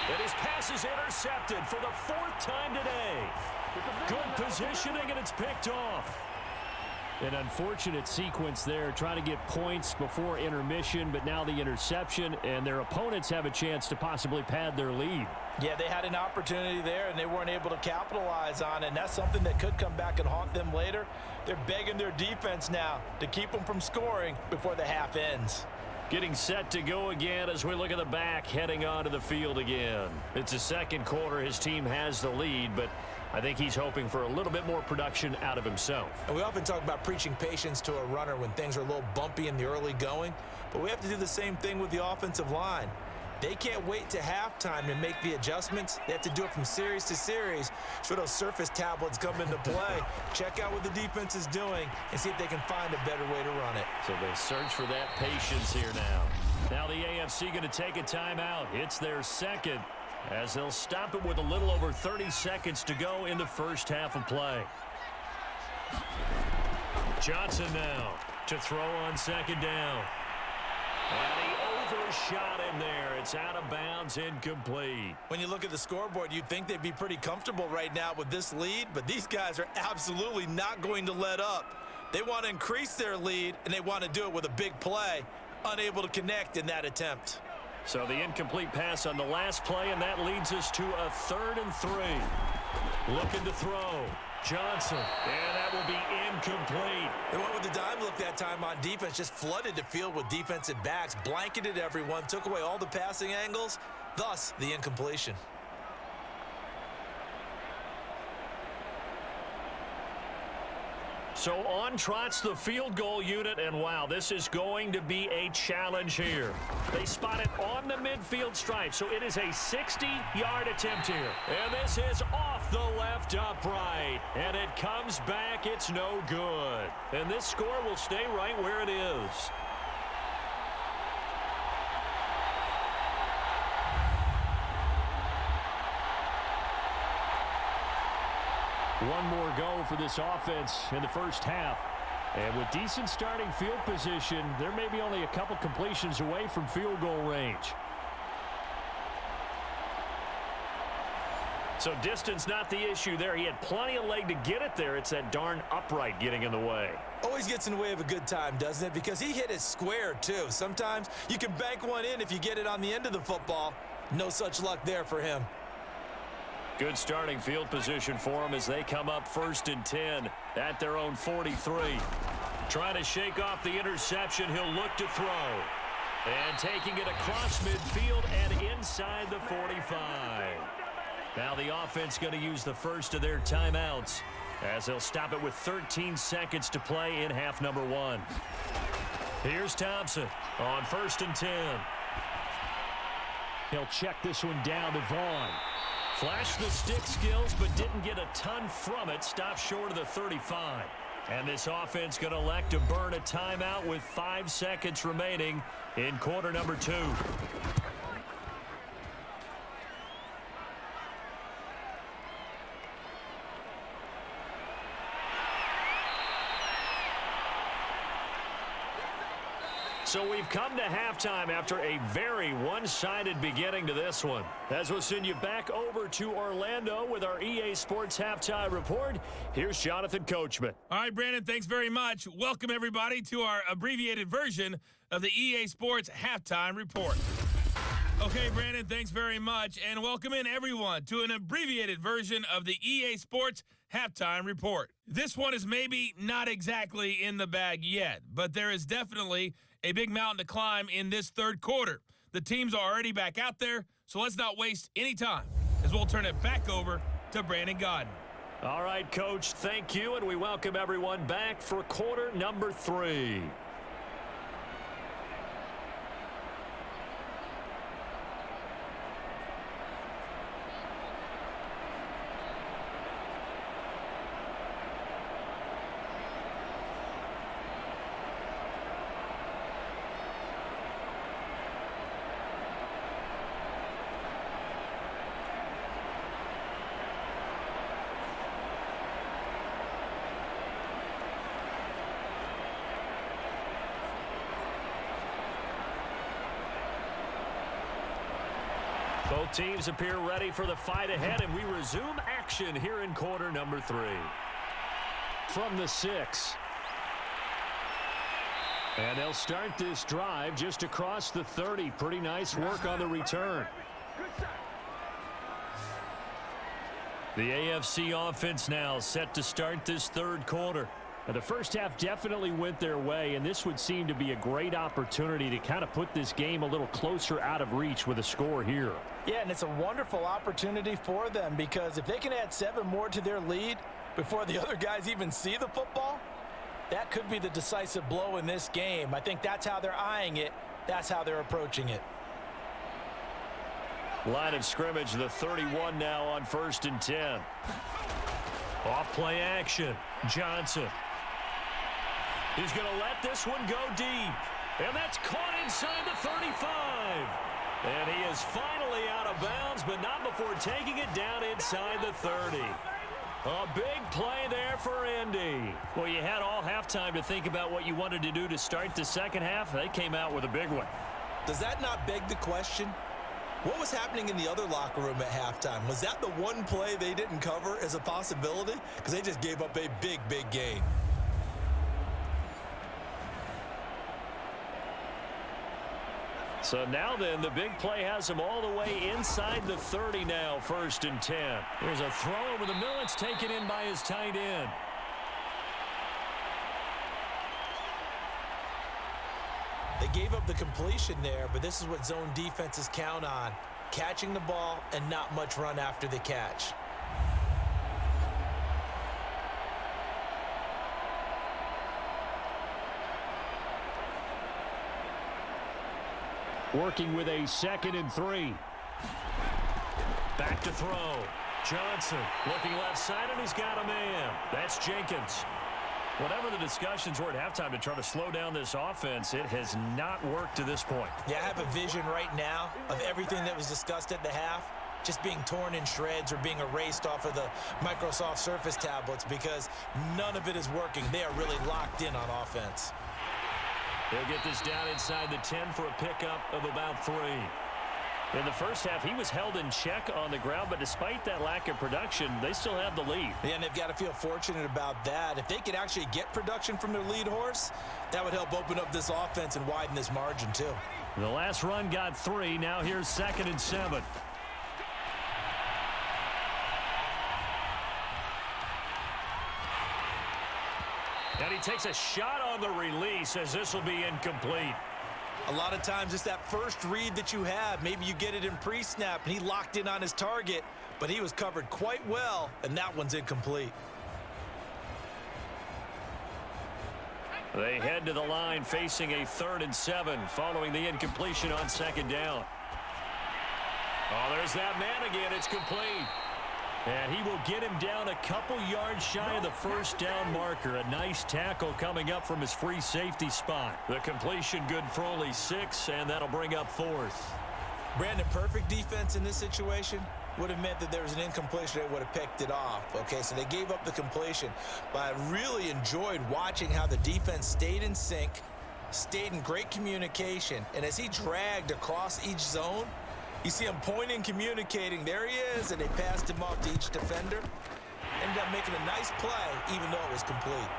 And his pass is intercepted for the 4th time today. Good positioning, and it's picked off. An unfortunate sequence there, trying to get points before intermission, but now the interception, and their opponents have a chance to possibly pad their lead. Yeah, they had an opportunity there, and they weren't able to capitalize on it, and that's something that could come back and haunt them later. They're begging their defense now to keep them from scoring before the half ends. Getting set to go again as we look at the back, heading onto the field again. It's the second quarter. His team has the lead, but I think he's hoping for a little bit more production out of himself. And we often talk about preaching patience to a runner when things are a little bumpy in the early going, but we have to do the same thing with the offensive line. They can't wait to halftime to make the adjustments. They have to do it from series to series. So those surface tablets come into play. Check out what the defense is doing and see if they can find a better way to run it. So they search for that patience here now. Now the AFC going to take a timeout. It's their second, as they'll stop it with a little over 30 seconds to go in the first half of play. Johnson now to throw on second down. And he overshot him there. It's out of bounds, incomplete. When you look at the scoreboard, you'd think they'd be pretty comfortable right now with this lead, but these guys are absolutely not going to let up. They want to increase their lead, and they want to do it with a big play. Unable to connect in that attempt. So the incomplete pass on the last play, and that leads us to a 3rd and 3. Looking to throw. Johnson, and that will be incomplete. They went with the dime look that time on defense, just flooded the field with defensive backs, blanketed everyone, took away all the passing angles, thus the incompletion. So on trots the field goal unit, and wow, this is going to be a challenge here. They spot it on the midfield stripe, so it is a 60-yard attempt here. And this is off the left upright, and it comes back. It's no good. And this score will stay right where it is. One more go for this offense in the first half. And with decent starting field position, they're maybe only a couple completions away from field goal range. So distance not the issue there. He had plenty of leg to get it there. It's that darn upright getting in the way. Always gets in the way of a good time, doesn't it? Because he hit it square, too. Sometimes you can bank one in if you get it on the end of the football. No such luck there for him. Good starting field position for them as they come up 1st and 10 at their own 43. Trying to shake off the interception. He'll look to throw. And taking it across midfield and inside the 45. Now the offense going to use the first of their timeouts as they'll stop it with 13 seconds to play in half number 1. Here's Thompson on 1st and 10. He'll check this one down to Vaughn. Flashed the stick skills, but didn't get a ton from it. Stopped short of the 35. And this offense going to elect to burn a timeout with 5 seconds remaining in quarter number 2. So we've come to halftime after a very one-sided beginning to this one. As we'll send you back over to Orlando with our EA Sports Halftime Report, here's Jonathan Coachman. All right, Brandon, thanks very much. Welcome, everybody, to our abbreviated version of the EA Sports Halftime Report. Okay, Brandon, thanks very much, and welcome in, everyone, to an abbreviated version of the EA Sports Halftime Report. This one is maybe not exactly in the bag yet, but there is definitely a big mountain to climb in this third quarter. The teams are already back out there, so let's not waste any time as we'll turn it back over to Brandon Godden. All right, Coach, thank you, and we welcome everyone back for quarter number 3. Both teams appear ready for the fight ahead, and we resume action here in quarter number 3. From the 6. And they'll start this drive just across the 30. Pretty nice work on the return. The AFC offense now set to start this third quarter. Now, the first half definitely went their way, and this would seem to be a great opportunity to kind of put this game a little closer out of reach with a score here. Yeah, and it's a wonderful opportunity for them because if they can add 7 more to their lead before the other guys even see the football, that could be the decisive blow in this game. I think that's how they're eyeing it. That's how they're approaching it. Line of scrimmage, the 31 now on 1st and 10. Off play action. Johnson. He's going to let this one go deep. And that's caught inside the 35. And he is finally out of bounds, but not before taking it down inside the 30. A big play there for Indy. Well, you had all halftime to think about what you wanted to do to start the second half. They came out with a big one. Does that not beg the question? What was happening in the other locker room at halftime? Was that the one play they didn't cover as a possibility? Because they just gave up a big, big gain. So now then, the big play has them all the way inside the 30 now, 1st and 10. There's a throw over the middle. It's taken in by his tight end. They gave up the completion there, but this is what zone defenses count on. Catching the ball and not much run after the catch. Working with a 2nd and 3. Back to throw. Johnson looking left side, and he's got a man. That's Jenkins. Whatever the discussions were at halftime to try to slow down this offense, it has not worked to this point. Yeah, I have a vision right now of everything that was discussed at the half just being torn in shreds or being erased off of the Microsoft Surface tablets because none of it is working. They are really locked in on offense. They'll get this down inside the 10 for a pickup of about 3. In the first half, he was held in check on the ground, but despite that lack of production, they still have the lead. Yeah, and they've got to feel fortunate about that. If they could actually get production from their lead horse, that would help open up this offense and widen this margin, too. The last run got 3. Now here's 2nd and 7. And he takes a shot on the release as this will be incomplete. A lot of times it's that first read that you have. Maybe you get it in pre-snap and he locked in on his target, but he was covered quite well, and that one's incomplete. They head to the line facing a 3rd and 7 following the incompletion on 2nd down. Oh, there's that man again. It's complete. And he will get him down a couple yards shy of the 1st down marker. A nice tackle coming up from his free safety spot. The completion good for only 6, and that'll bring up 4th. Brandon, perfect defense in this situation would have meant that there was an incompletion that would have picked it off. Okay, so they gave up the completion. But I really enjoyed watching how the defense stayed in sync, stayed in great communication, and as he dragged across each zone, you see him pointing, communicating. There he is, and they passed him off to each defender. Ended up making a nice play, even though it was complete.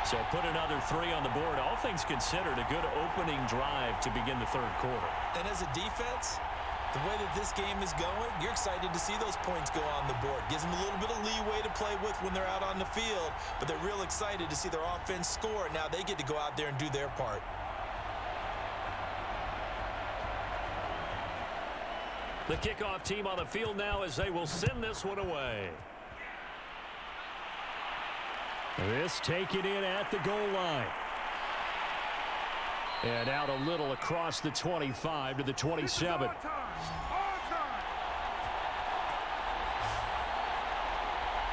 So put another 3 on the board. All things considered, a good opening drive to begin the 3rd quarter. And as a defense, the way that this game is going, you're excited to see those points go on the board. Gives them a little bit of leeway to play with when they're out on the field, but they're real excited to see their offense score. Now they get to go out there and do their part. The kickoff team on the field now as they will send this one away. This taken in at the goal line. And out a little across the 25 to the 27.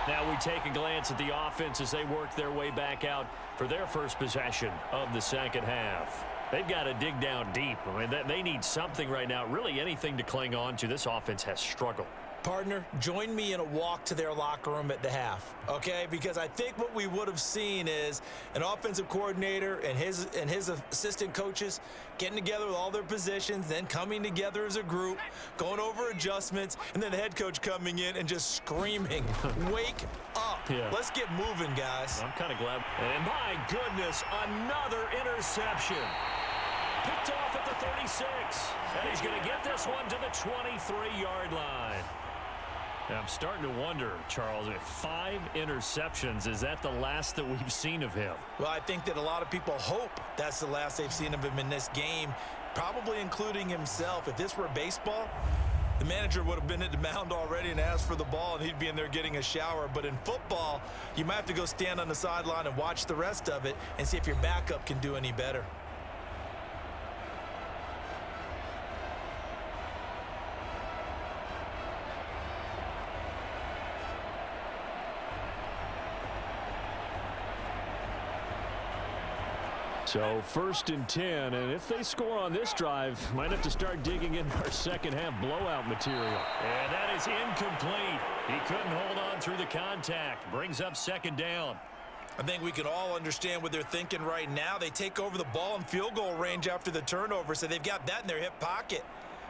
Now we take a glance at the offense as they work their way back out for their first possession of the second half. They've got to dig down deep. I mean, they need something right now, really anything to cling on to. This offense has struggled. Partner, join me in a walk to their locker room at the half, okay? Because I think what we would have seen is an offensive coordinator and his assistant coaches getting together with all their positions, then coming together as a group, going over adjustments, and then the head coach coming in and just screaming, wake up. Yeah. Let's get moving, guys. I'm kind of glad. And my goodness, another interception. Picked off at the 36. And he's going to get this one to the 23-yard line. I'm starting to wonder, Charles, if 5 interceptions, is that the last that we've seen of him? Well, I think that a lot of people hope that's the last they've seen of him in this game, probably including himself. If this were baseball, the manager would have been at the mound already and asked for the ball, and he'd be in there getting a shower. But in football, you might have to go stand on the sideline and watch the rest of it and see if your backup can do any better. So 1st and 10, and if they score on this drive, might have to start digging in our second half blowout material. And that is incomplete. He couldn't hold on through the contact. Brings up 2nd down. I think we can all understand what they're thinking right now. They take over the ball in field goal range after the turnover, so they've got that in their hip pocket.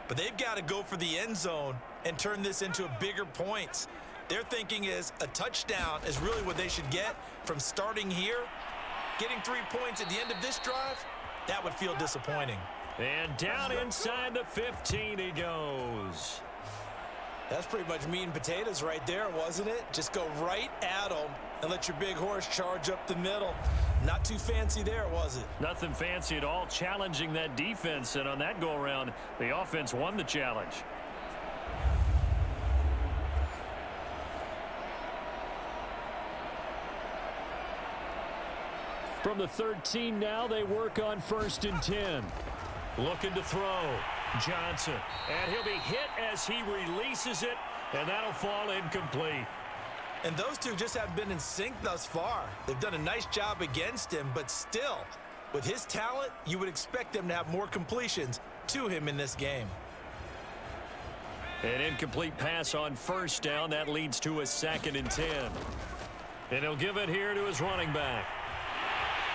But they've got to go for the end zone and turn this into a bigger points. Their thinking is a touchdown is really what they should get from starting here. Getting 3 points at the end of this drive, that would feel disappointing. And down inside the 15 he goes. That's pretty much meat and potatoes right there, wasn't it? Just go right at them and let your big horse charge up the middle. Not too fancy there, was it? Nothing fancy at all, challenging that defense. And on that go-around, the offense won the challenge. From the 13 now, they work on 1st and 10. Looking to throw. Johnson. And he'll be hit as he releases it, and that'll fall incomplete. And those two just haven't been in sync thus far. They've done a nice job against him, but still, with his talent, you would expect them to have more completions to him in this game. An incomplete pass on 1st down. That leads to a 2nd and 10. And he'll give it here to his running back.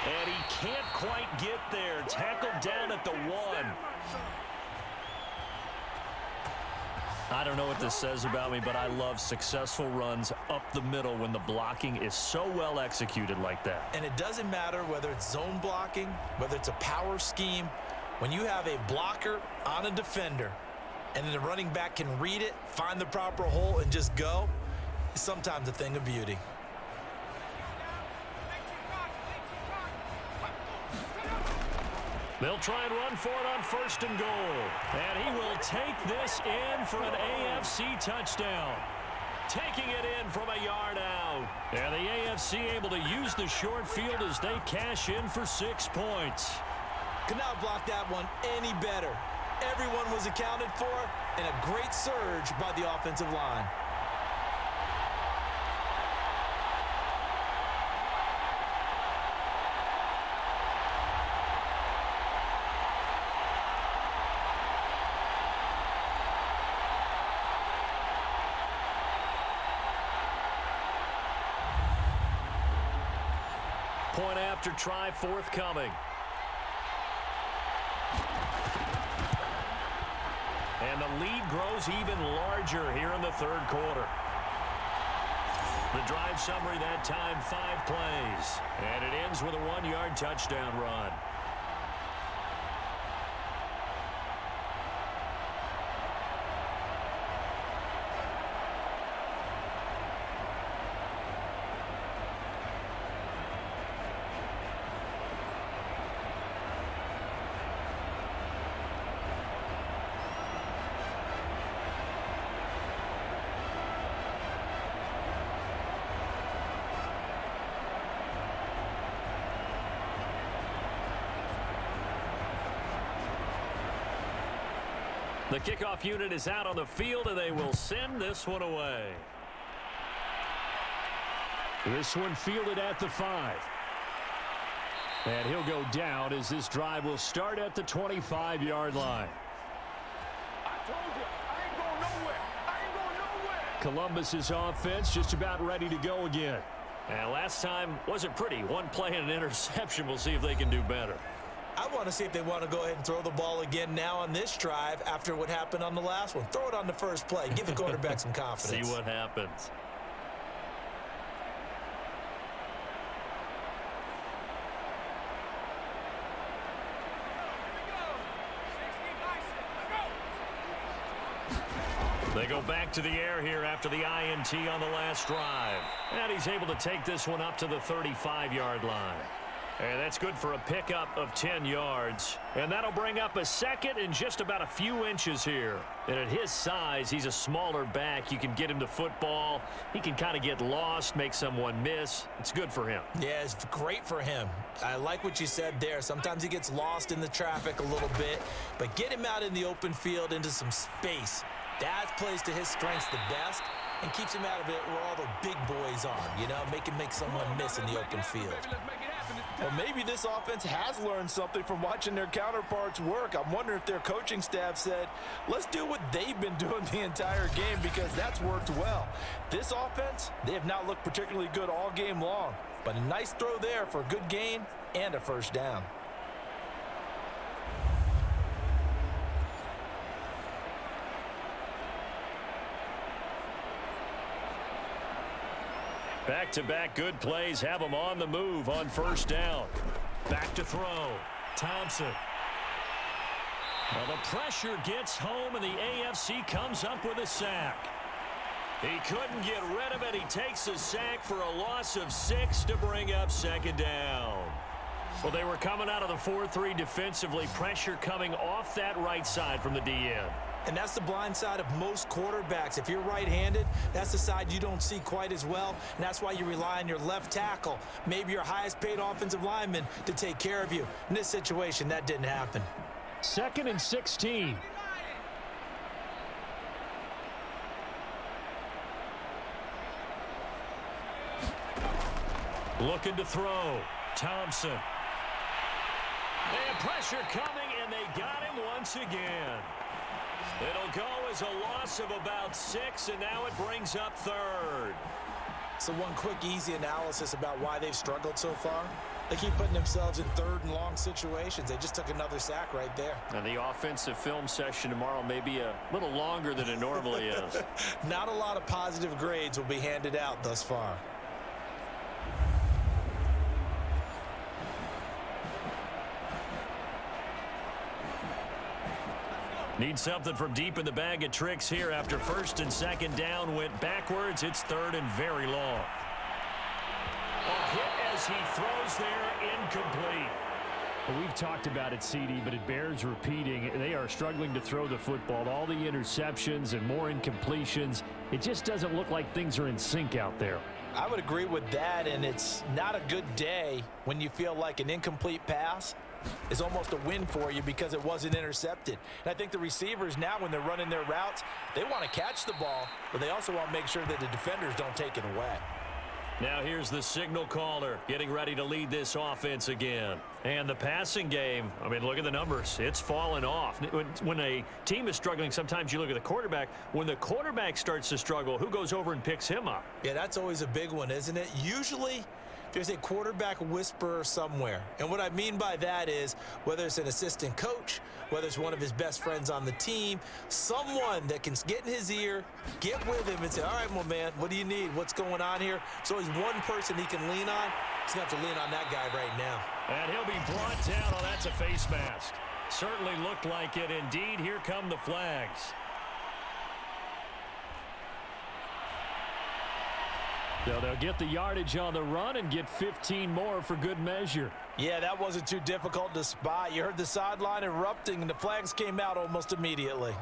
And he can't quite get there. Tackled down at the 1. I don't know what this says about me, but I love successful runs up the middle when the blocking is so well executed like that. And it doesn't matter whether it's zone blocking, whether it's a power scheme. When you have a blocker on a defender and then the running back can read it, find the proper hole, and just go, it's sometimes a thing of beauty. They'll try and run for it on 1st and goal. And he will take this in for an AFC touchdown. Taking it in from a yard out. And the AFC able to use the short field as they cash in for 6 points. Could not block that one any better. Everyone was accounted for, and a great surge by the offensive line. Point after try forthcoming. And the lead grows even larger here in the 3rd quarter. The drive summary that time, 5 plays. And it ends with a 1-yard touchdown run. The kickoff unit is out on the field, and they will send this one away. This one fielded at the 5. And he'll go down as this drive will start at the 25-yard line. I told you, I ain't going nowhere. I ain't going nowhere. Columbus's offense just about ready to go again. And last time wasn't pretty. One play and an interception. We'll see if they can do better. I want to see if they want to go ahead and throw the ball again now on this drive after what happened on the last one. Throw it on the first play. Give the quarterback some confidence. See what happens. They go back to the air here after the INT on the last drive. And he's able to take this one up to the 35-yard line. And that's good for a pickup of 10 yards. And that'll bring up a second and just about a few inches here. And at his size, he's a smaller back. You can get him to football. He can kind of get lost, make someone miss. It's good for him. Yeah, it's great for him. I like what you said there. Sometimes he gets lost in the traffic a little bit. But get him out in the open field into some space. That plays to his strengths the best and keeps him out of it where all the big boys are, you know, make someone miss in the open field. Well, maybe this offense has learned something from watching their counterparts work. I'm wondering if their coaching staff said, let's do what they've been doing the entire game because that's worked well. This offense, they have not looked particularly good all game long, but a nice throw there for a good gain and a first down. Back-to-back good plays have them on the move on first down. Back to throw. Thompson. Well, the pressure gets home, and the AFC comes up with a sack. He couldn't get rid of it. He takes a sack for a loss of 6 to bring up second down. Well, they were coming out of the 4-3 defensively. Pressure coming off that right side from the DN. And that's the blind side of most quarterbacks. If you're right-handed, that's the side you don't see quite as well, and that's why you rely on your left tackle, maybe your highest-paid offensive lineman, to take care of you. In this situation, that didn't happen. 2nd and 16. Looking to throw. Thompson. And pressure coming, and they got him once again. It'll go as a loss of about 6, and now it brings up 3rd. So one quick, easy analysis about why they've struggled so far. They keep putting themselves in 3rd and long situations. They just took another sack right there. And the offensive film session tomorrow may be a little longer than it normally is. Not a lot of positive grades will be handed out thus far. Need something from deep in the bag of tricks here after 1st and 2nd down went backwards. It's 3rd and very long. A hit as he throws there, incomplete. Well, we've talked about it, CD, but it bears repeating. They are struggling to throw the football. All the interceptions and more incompletions. It just doesn't look like things are in sync out there. I would agree with that, and it's not a good day when you feel like an incomplete pass is almost a win for you because it wasn't intercepted. And I think the receivers now, when they're running their routes, they want to catch the ball, but they also want to make sure that the defenders don't take it away. Now here's the signal caller getting ready to lead this offense again. And the passing game, I mean, look at the numbers. It's fallen off. When a team is struggling, sometimes you look at the quarterback. When the quarterback starts to struggle, who goes over and picks him up? Yeah, that's always a big one, isn't it? Usually there's a quarterback whisperer somewhere. And what I mean by that is whether it's an assistant coach, whether it's one of his best friends on the team, someone that can get in his ear, get with him and say, all right, well, man, what do you need? What's going on here? So he's one person he can lean on. He's going to have to lean on that guy right now. And he'll be brought down. Oh, that's a face mask. Certainly looked like it. Indeed, here come the flags. So they'll get the yardage on the run and get 15 more for good measure. Yeah, that wasn't too difficult to spot. You heard the sideline erupting, and the flags came out almost immediately.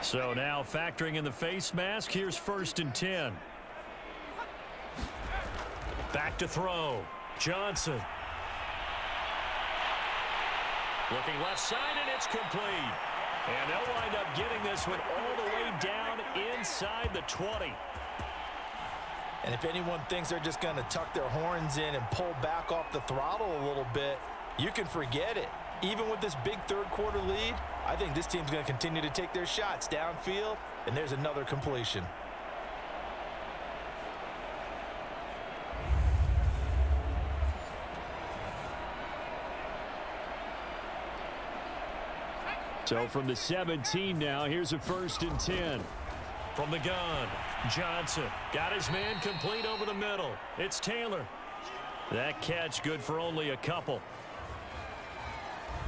So now factoring in the face mask, here's 1st and 10. Back to throw. Johnson. Looking left side, and it's complete. And they'll wind up getting this one all the way down inside the 20. And if anyone thinks they're just going to tuck their horns in and pull back off the throttle a little bit, you can forget it. Even with this big third-quarter lead, I think this team's going to continue to take their shots downfield, and there's another completion. So from the 17 now, here's a 1st and 10. From the gun, Johnson got his man complete over the middle. It's Taylor. That catch good for only a couple.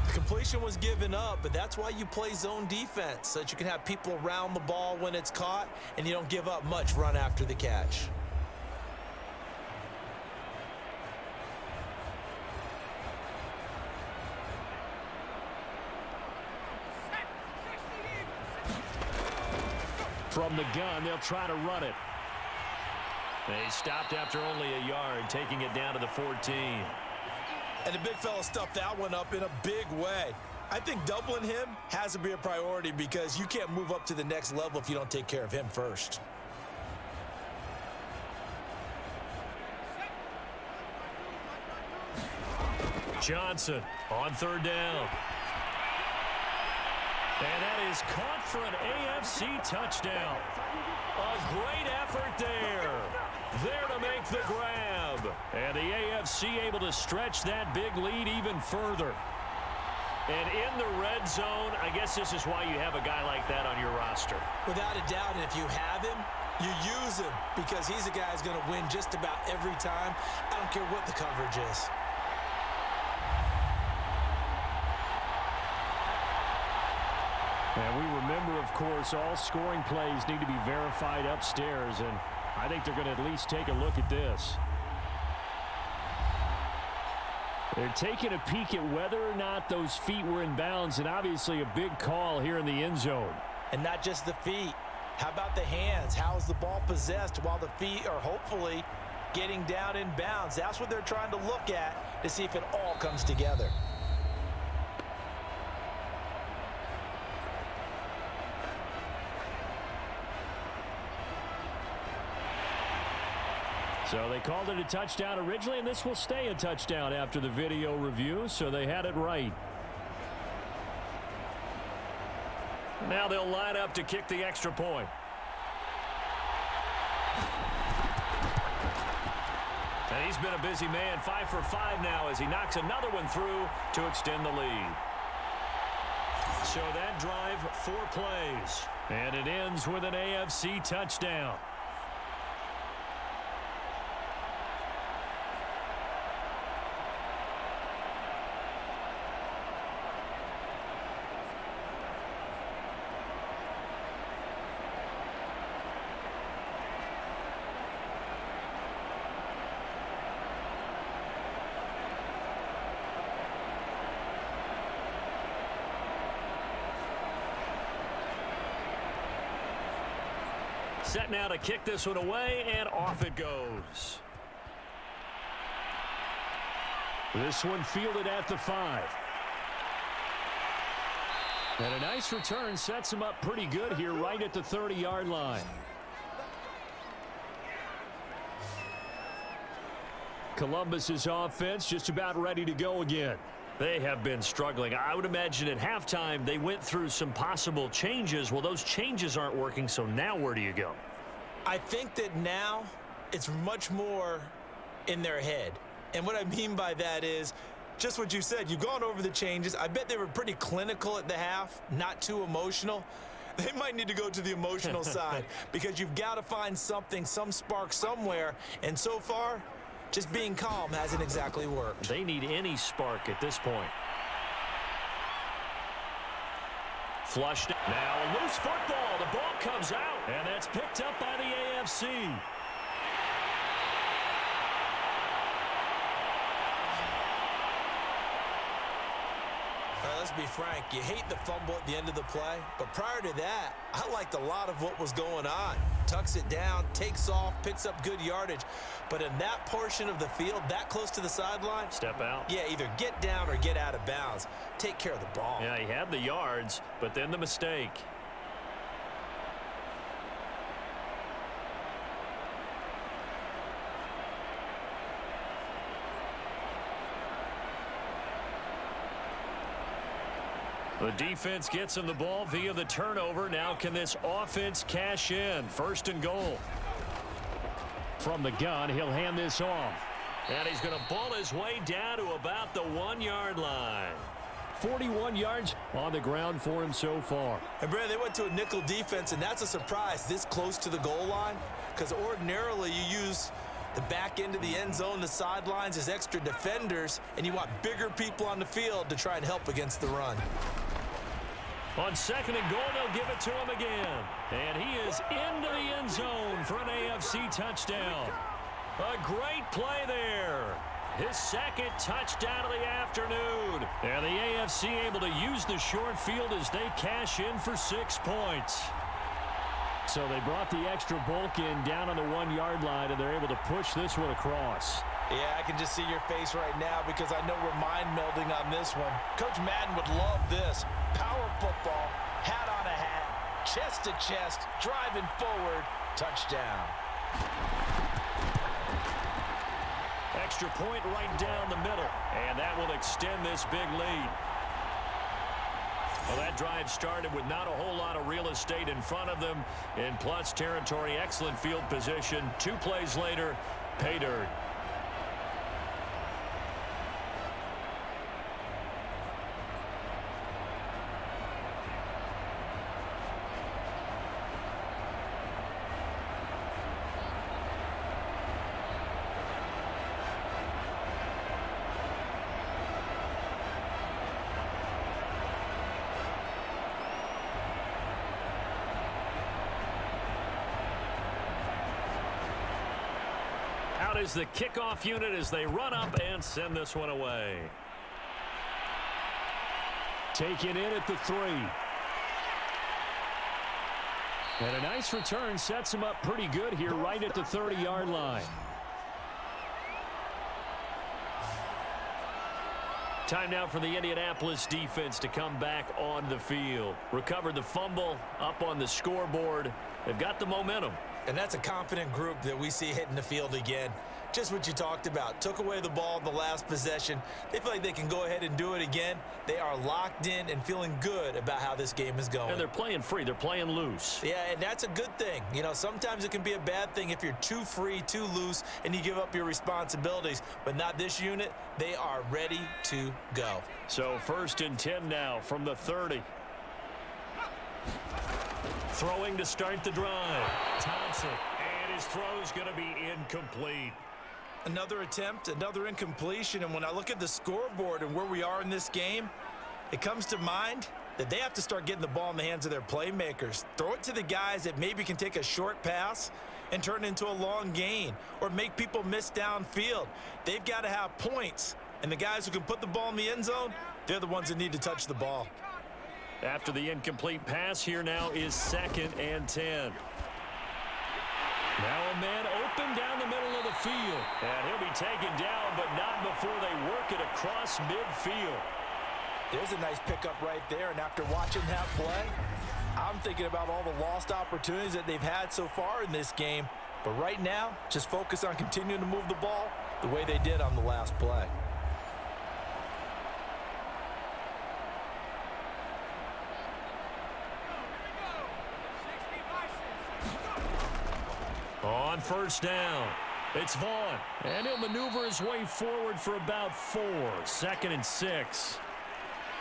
The completion was given up, but that's why you play zone defense, so that you can have people around the ball when it's caught, and you don't give up much run after the catch. From the gun, they'll try to run it. They stopped after only a yard, taking it down to the 14. And the big fella stuffed that one up in a big way. I think doubling him has to be a priority because you can't move up to the next level if you don't take care of him first. Johnson on 3rd down. And that is caught for an AFC touchdown. A great effort there. There to make the grab. And the AFC able to stretch that big lead even further. And in the red zone, I guess this is why you have a guy like that on your roster. Without a doubt, and if you have him, you use him because he's a guy who's going to win just about every time. I don't care what the coverage is. And we remember, of course, all scoring plays need to be verified upstairs, and I think they're going to at least take a look at this. They're taking a peek at whether or not those feet were in bounds, and obviously a big call here in the end zone. And not just the feet. How about the hands? How is the ball possessed while the feet are hopefully getting down in bounds? That's what they're trying to look at to see if it all comes together. So they called it a touchdown originally, and this will stay a touchdown after the video review, so they had it right. Now they'll line up to kick the extra point. And he's been a busy man, 5 for 5 now as he knocks another one through to extend the lead. So that drive, 4 plays. And it ends with an AFC touchdown. Set now to kick this one away, and off it goes. This one fielded at the 5. And a nice return sets him up pretty good here right at the 30-yard line. Columbus's offense just about ready to go again. They have been struggling. I would imagine at halftime they went through some possible changes. Well, those changes aren't working, so now where do you go? I think that now it's much more in their head. And what I mean by that is just what you said. You've gone over the changes. I bet they were pretty clinical at the half, not too emotional. They might need to go to the emotional side because you've got to find something, some spark somewhere. And so far, just being calm hasn't exactly worked. They need any spark at this point. Flushed. Now a loose football. The ball comes out. And that's picked up by the AFC. Let's be frank. You hate the fumble at the end of the play. But prior to that, I liked a lot of what was going on. tucks it down, takes off, picks up good yardage. But in that portion of the field, that close to the sideline, Step out. yeah, either get down or get out of bounds. Take care of the ball. Yeah, he had the yards, but then the mistake. The defense gets him the ball via the turnover. Now can this offense cash in? First and goal. From the gun, he'll hand this off. And he's going to ball his way down to about the 1-yard line. 41 yards on the ground for him so far. And, Brad, they went to a nickel defense, and that's a surprise this close to the goal line, because ordinarily you use the back end of the end zone, the sidelines as extra defenders, and you want bigger people on the field to try and help against the run. On second and goal, they'll give it to him again. And he is into the end zone for an AFC touchdown. A great play there. His second touchdown of the afternoon. And the AFC able to use the short field as they cash in for 6 points. So they brought the extra bulk in down on the 1-yard line, and they're able to push this one across. Yeah, I can just see your face right now because I know we're mind melding on this one. Coach Madden would love this. Power football, hat on a hat, chest to chest, driving forward, touchdown. Extra point right down the middle, and that will extend this big lead. Well, that drive started with not a whole lot of real estate in front of them. In plus territory, excellent field position. 2 plays later, pay dirt. Out is the kickoff unit as they run up and send this one away. Taken in at the 3. And a nice return sets him up pretty good here right at the 30-yard line. Time now for the Indianapolis defense to come back on the field. Recovered the fumble, up on the scoreboard. They've got the momentum. And that's a confident group that we see hitting the field again. Just what you talked about. Took away the ball in the last possession. They feel like they can go ahead and do it again. They are locked in and feeling good about how this game is going. And they're playing free. They're playing loose. Yeah, and that's a good thing. You know, sometimes it can be a bad thing if you're too free, too loose, and you give up your responsibilities. But not this unit. They are ready to go. So first and 10 now from the 30. Throwing to start the drive. Thompson. And his throw is going to be incomplete. Another attempt, another incompletion. And when I look at the scoreboard and where we are in this game, it comes to mind that they have to start getting the ball in the hands of their playmakers. Throw it to the guys that maybe can take a short pass and turn it into a long gain or make people miss downfield. They've got to have points. And the guys who can put the ball in the end zone, they're the ones that need to touch the ball. After the incomplete pass, here now is second and 10. Now a man open down the middle of the field. And he'll be taken down, but not before they work it across midfield. There's a nice pickup right there, and after watching that play, I'm thinking about all the lost opportunities that they've had so far in this game. But right now, just focus on continuing to move the ball the way they did on the last play. On first down, it's Vaughn. And he'll maneuver his way forward for about 4. Second and 6.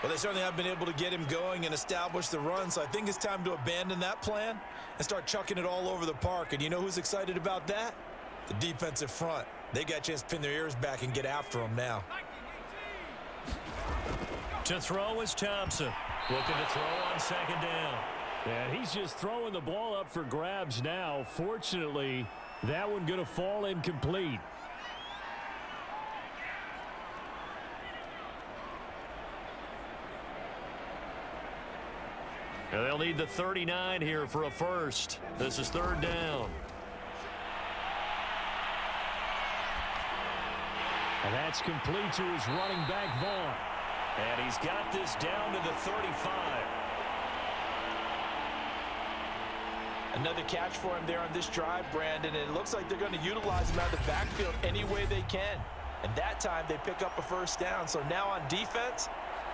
Well, they certainly have been able to get him going and establish the run, so I think it's time to abandon that plan and start chucking it all over the park. And you know who's excited about that? The defensive front. They got a chance to pin their ears back and get after him now. To throw is Thompson. Looking to throw on second down. And he's just throwing the ball up for grabs now. Fortunately, that one going to fall incomplete. And they'll need the 39 here for a first. This is third down. And that's complete to his running back, Vaughn. And he's got this down to the 35. Another catch for him there on this drive, Brandon, and it looks like they're going to utilize him out of the backfield any way they can. And that time they pick up a first down. So now on defense,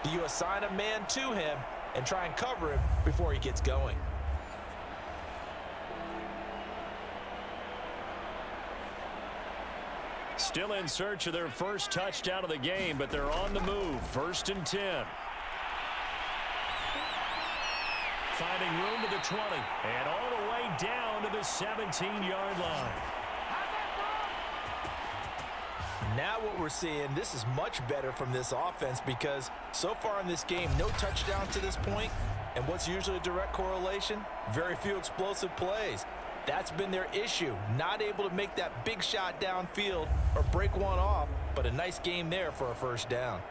do you assign a man to him and try and cover him before he gets going? Still in search of their first touchdown of the game, but they're on the move. 1st and 10. Finding room to the 20. And all the way down to the 17-yard line. Now what we're seeing, this is much better from this offense because so far in this game, no touchdowns to this point. And what's usually a direct correlation? Very few explosive plays. That's been their issue. Not able to make that big shot downfield or break one off, but a nice game there for a first down.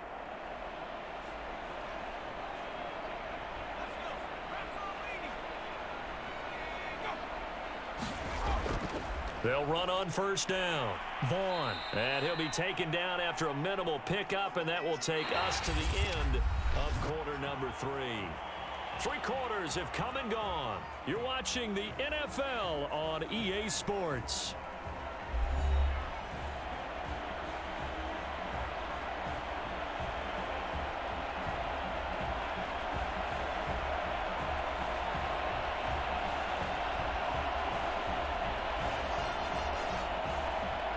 They'll run on first down. Vaughn. And he'll be taken down after a minimal pickup, and that will take us to the end of quarter number 3. 3 quarters have come and gone. You're watching the NFL on EA Sports.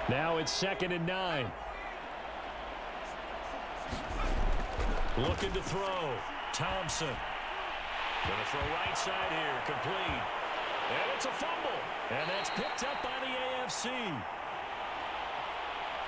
Now it's 2nd and 9. Looking to throw. Thompson. Going to throw right side here. Complete. And it's a fumble. And that's picked up by the AFC.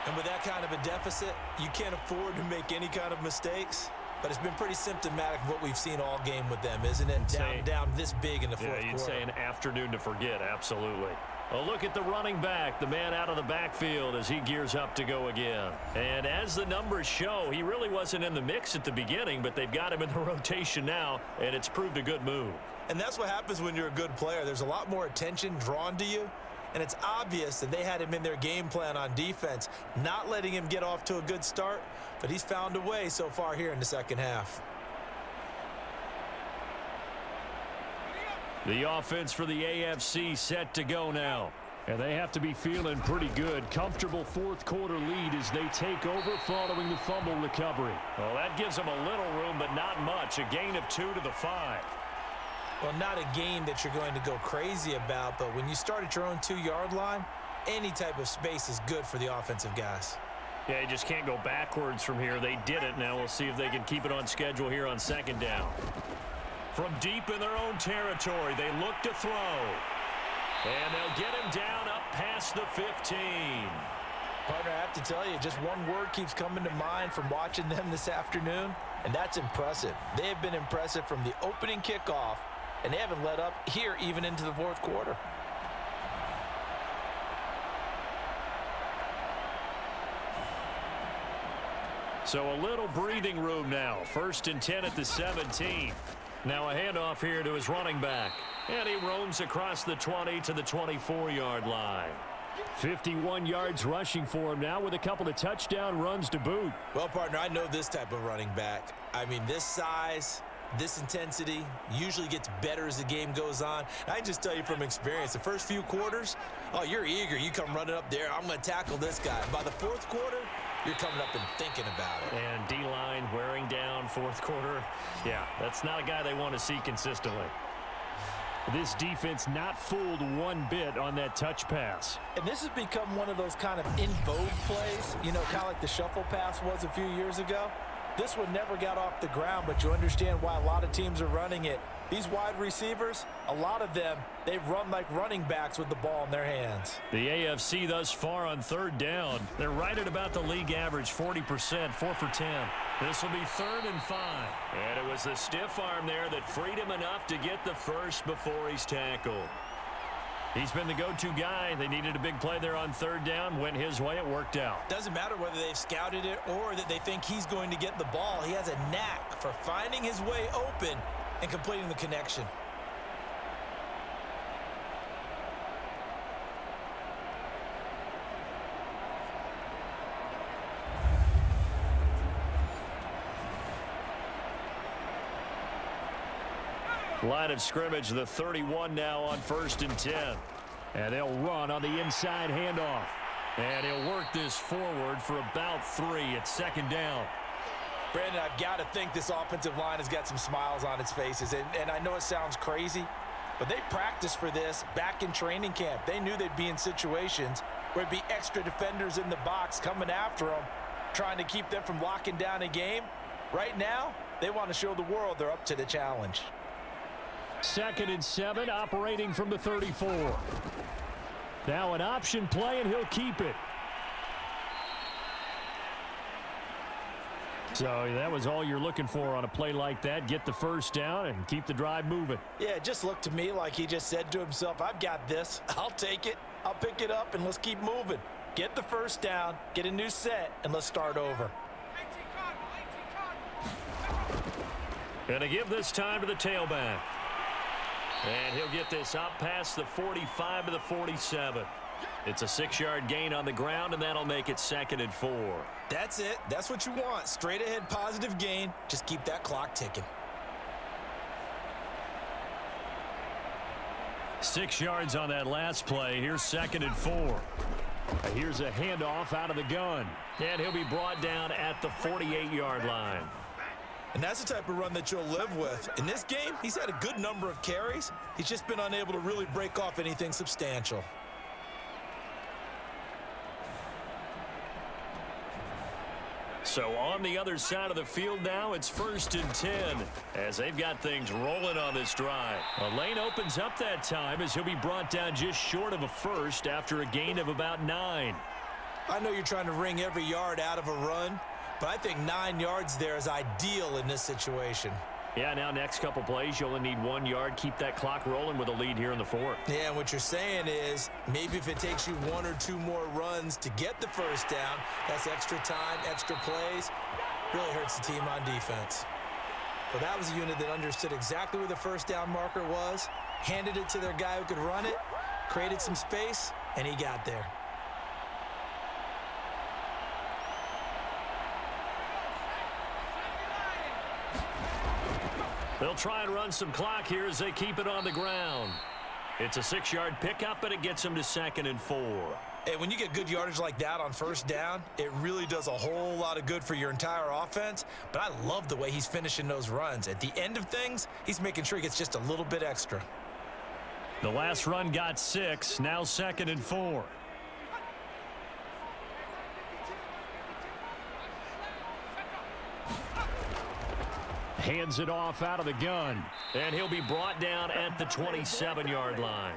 And with that kind of a deficit, you can't afford to make any kind of mistakes. But it's been pretty symptomatic of what we've seen all game with them, isn't it? Down this big in the fourth quarter. Yeah, you'd say an afternoon to forget. Absolutely. A look at the running back, the man out of the backfield as he gears up to go again. And as the numbers show, he really wasn't in the mix at the beginning, but they've got him in the rotation now, and it's proved a good move. And that's what happens when you're a good player. There's a lot more attention drawn to you, and it's obvious that they had him in their game plan on defense, not letting him get off to a good start, but he's found a way so far here in the second half. The offense for the AFC set to go now. And they have to be feeling pretty good. Comfortable fourth quarter lead as they take over following the fumble recovery. Well, that gives them a little room, but not much. A gain of 2 to the 5. Well, not a gain that you're going to go crazy about, but when you start at your own 2-yard line, any type of space is good for the offensive guys. Yeah, you just can't go backwards from here. They did it. Now we'll see if they can keep it on schedule here on 2nd down. From deep in their own territory, they look to throw. And they'll get him down up past the 15. Partner, I have to tell you, just one word keeps coming to mind from watching them this afternoon, and that's impressive. They have been impressive from the opening kickoff, and they haven't let up here even into the fourth quarter. So a little breathing room now. 1st and 10 at the 17. Now a handoff here to his running back. And he roams across the 20 to the 24-yard line. 51 yards rushing for him now with a couple of touchdown runs to boot. Well, partner, I know this type of running back. I mean, this size, this intensity usually gets better as the game goes on. And I can just tell you from experience, the first few quarters, oh, you're eager. You come running up there. I'm going to tackle this guy. By the fourth quarter, you're coming up and thinking about it. And D-line wearing down fourth quarter. Yeah, that's not a guy they want to see consistently. This defense not fooled one bit on that touch pass. And this has become one of those kind of in vogue plays, you know, kind of like the shuffle pass was a few years ago. This one never got off the ground, but you understand why a lot of teams are running it. These wide receivers, a lot of them, they run like running backs with the ball in their hands. The AFC thus far on 3rd down. They're right at about the league average, 40%, 4 for 10. This will be 3rd and 5. And it was the stiff arm there that freed him enough to get the first before he's tackled. He's been the go-to guy. They needed a big play there on 3rd down. Went his way. It worked out. Doesn't matter whether they've scouted it or that they think he's going to get the ball. He has a knack for finding his way open and completing the connection. Line of scrimmage, the 31 now on 1st and 10. And they'll run on the inside handoff. And he'll work this forward for about 3 at 2nd down. Brandon, I've got to think this offensive line has got some smiles on its faces. And I know it sounds crazy, but they practiced for this back in training camp. They knew they'd be in situations where it'd be extra defenders in the box coming after them, trying to keep them from locking down a game. Right now, they want to show the world they're up to the challenge. 2nd and 7, operating from the 34. Now an option play, and he'll keep it. So that was all you're looking for on a play like that. Get the first down and keep the drive moving. Yeah, it just looked to me like he just said to himself, I've got this. I'll take it. I'll pick it up, and let's keep moving. Get the first down, get a new set, and let's start over. Going to give this time to the tailback. And he'll get this up past the 45 to the 47. It's a 6-yard gain on the ground, and that'll make it 2nd and 4. That's it. That's what you want. Straight ahead positive gain. Just keep that clock ticking. 6 yards on that last play. Here's 2nd and 4. Here's a handoff out of the gun. And he'll be brought down at the 48-yard line. And that's the type of run that you'll live with. In this game, he's had a good number of carries. He's just been unable to really break off anything substantial. So on the other side of the field now, it's 1st and 10 as they've got things rolling on this drive. A lane opens up that time as he'll be brought down just short of a first after a gain of about 9. I know you're trying to wring every yard out of a run, but I think 9 yards there is ideal in this situation. Yeah, now next couple plays, you only need 1 yard. Keep that clock rolling with a lead here in the 4th. Yeah, and what you're saying is maybe if it takes you 1 or 2 more runs to get the first down, that's extra time, extra plays, really hurts the team on defense. But that was a unit that understood exactly where the first down marker was, handed it to their guy who could run it, created some space, and he got there. They'll try and run some clock here as they keep it on the ground. It's a 6-yard pickup, but it gets them to 2nd and 4. Hey, when you get good yardage like that on first down, it really does a whole lot of good for your entire offense. But I love the way he's finishing those runs. At the end of things, he's making sure he gets just a little bit extra. The last run got 6, now 2nd and 4. Hands it off out of the gun. And he'll be brought down at the 27-yard line.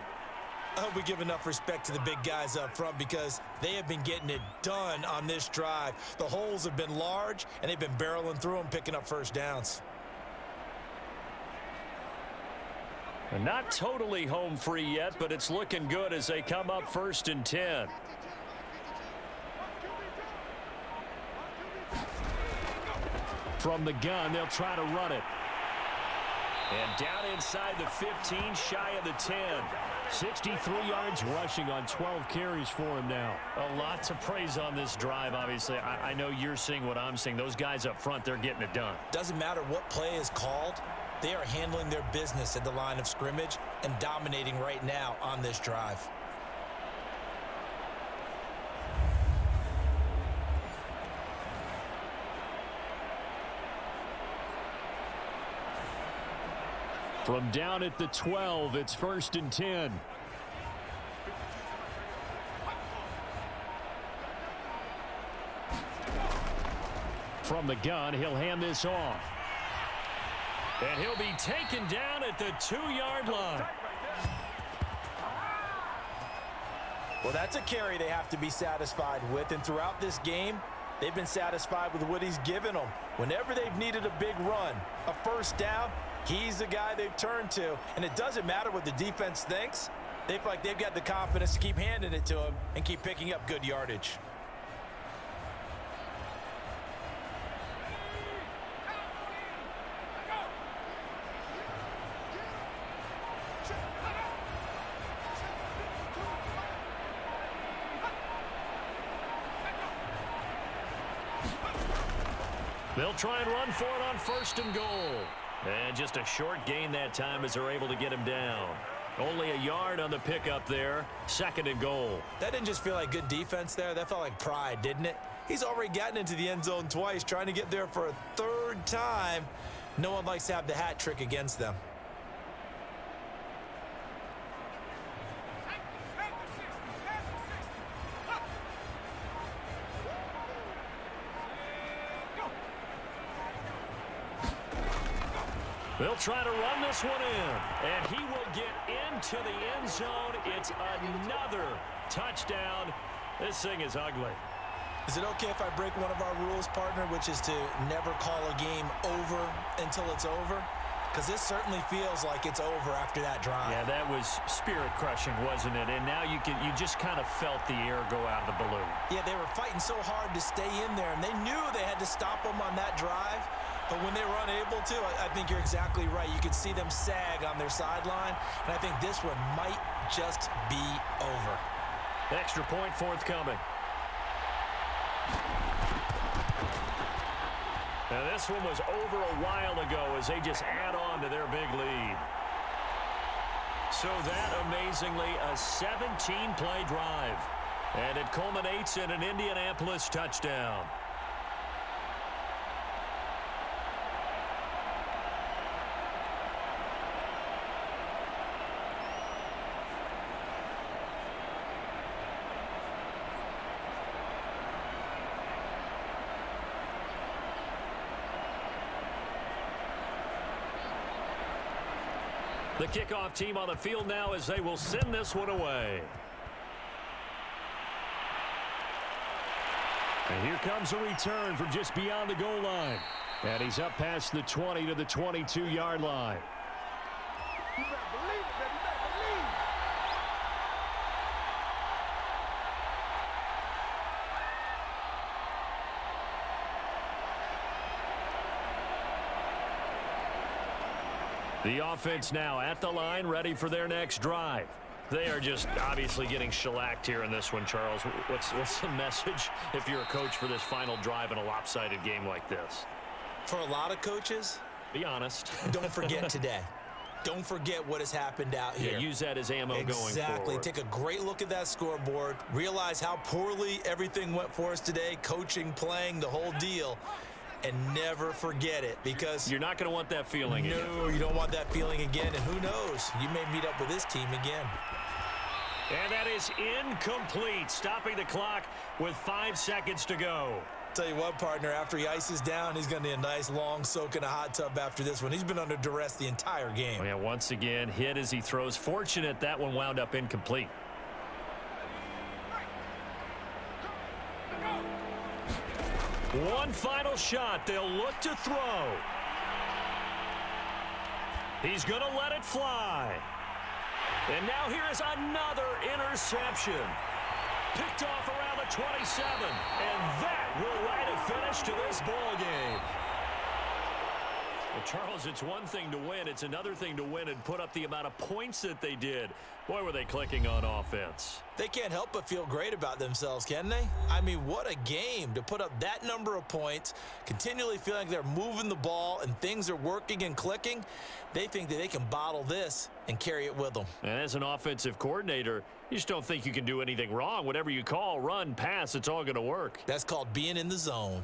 I hope we give enough respect to the big guys up front because they have been getting it done on this drive. The holes have been large, and they've been barreling through them, picking up first downs. And not totally home free yet, but it's looking good as they come up 1st and 10. From the gun, they'll try to run it. And down inside the 15, shy of the 10. 63 yards rushing on 12 carries for him now. A lot to praise on this drive, obviously. I know you're seeing what I'm seeing. Those guys up front, they're getting it done. Doesn't matter what play is called. They are handling their business at the line of scrimmage and dominating right now on this drive. From down at the 12, it's 1st and 10. From the gun, he'll hand this off. And he'll be taken down at the 2-yard line. Well, that's a carry they have to be satisfied with, and throughout this game, they've been satisfied with what he's given them. Whenever they've needed a big run, a first down, he's the guy they've turned to, and it doesn't matter what the defense thinks. They feel like they've got the confidence to keep handing it to him and keep picking up good yardage. They'll try and run for it on 1st and goal. And just a short gain that time as they're able to get him down. Only a yard on the pickup there. 2nd and goal. That didn't just feel like good defense there. That felt like pride, didn't it? He's already gotten into the end zone twice, trying to get there for a 3rd time. No one likes to have the hat trick against them. They'll try to run this one in, and he will get into the end zone. It's another touchdown. This thing is ugly. Is it okay if I break one of our rules, partner, which is to never call a game over until it's over? Because this certainly feels like it's over after that drive. Yeah, that was spirit-crushing, wasn't it? And now you just kind of felt the air go out of the balloon. Yeah, they were fighting so hard to stay in there, and they knew they had to stop them on that drive. But when they were unable to, I think you're exactly right. You could see them sag on their sideline, and I think this one might just be over. Extra point forthcoming. Now this one was over a while ago as they just add on to their big lead. So that, amazingly, a 17-play drive. And it culminates in an Indianapolis touchdown. The kickoff team on the field now as they will send this one away. And here comes a return from just beyond the goal line. And he's up past the 20 to the 22-yard line. You better believe it, baby. You better believe it. The offense now at the line, ready for their next drive. They are just obviously getting shellacked here in this one, Charles. What's the message if you're a coach for this final drive in a lopsided game like this? For a lot of coaches, be honest. Don't forget today. Don't forget what has happened out here. Yeah, use that as ammo going forward. Exactly. Take a great look at that scoreboard. Realize how poorly everything went for us today. Coaching, playing, the whole deal. And never forget it, because you're not going to want that feeling again. No, you don't want that feeling again. And who knows? You may meet up with this team again. And that is incomplete, stopping the clock with 5 seconds to go. Tell you what, partner, after he ices down, he's going to need a nice long soak in a hot tub after this one. He's been under duress the entire game. Oh, yeah, once again, hit as he throws. Fortunate that one wound up incomplete. One final shot. They'll look to throw. He's going to let it fly. And now here is another interception. Picked off around the 27. And that will write a finish to this ball game. Well, Charles, it's one thing to win. It's another thing to win and put up the amount of points that they did. Boy, were they clicking on offense. They can't help but feel great about themselves, can they? I mean, what a game to put up that number of points, continually feeling like they're moving the ball and things are working and clicking. They think that they can bottle this and carry it with them. And as an offensive coordinator, you just don't think you can do anything wrong. Whatever you call, run, pass, it's all going to work. That's called being in the zone.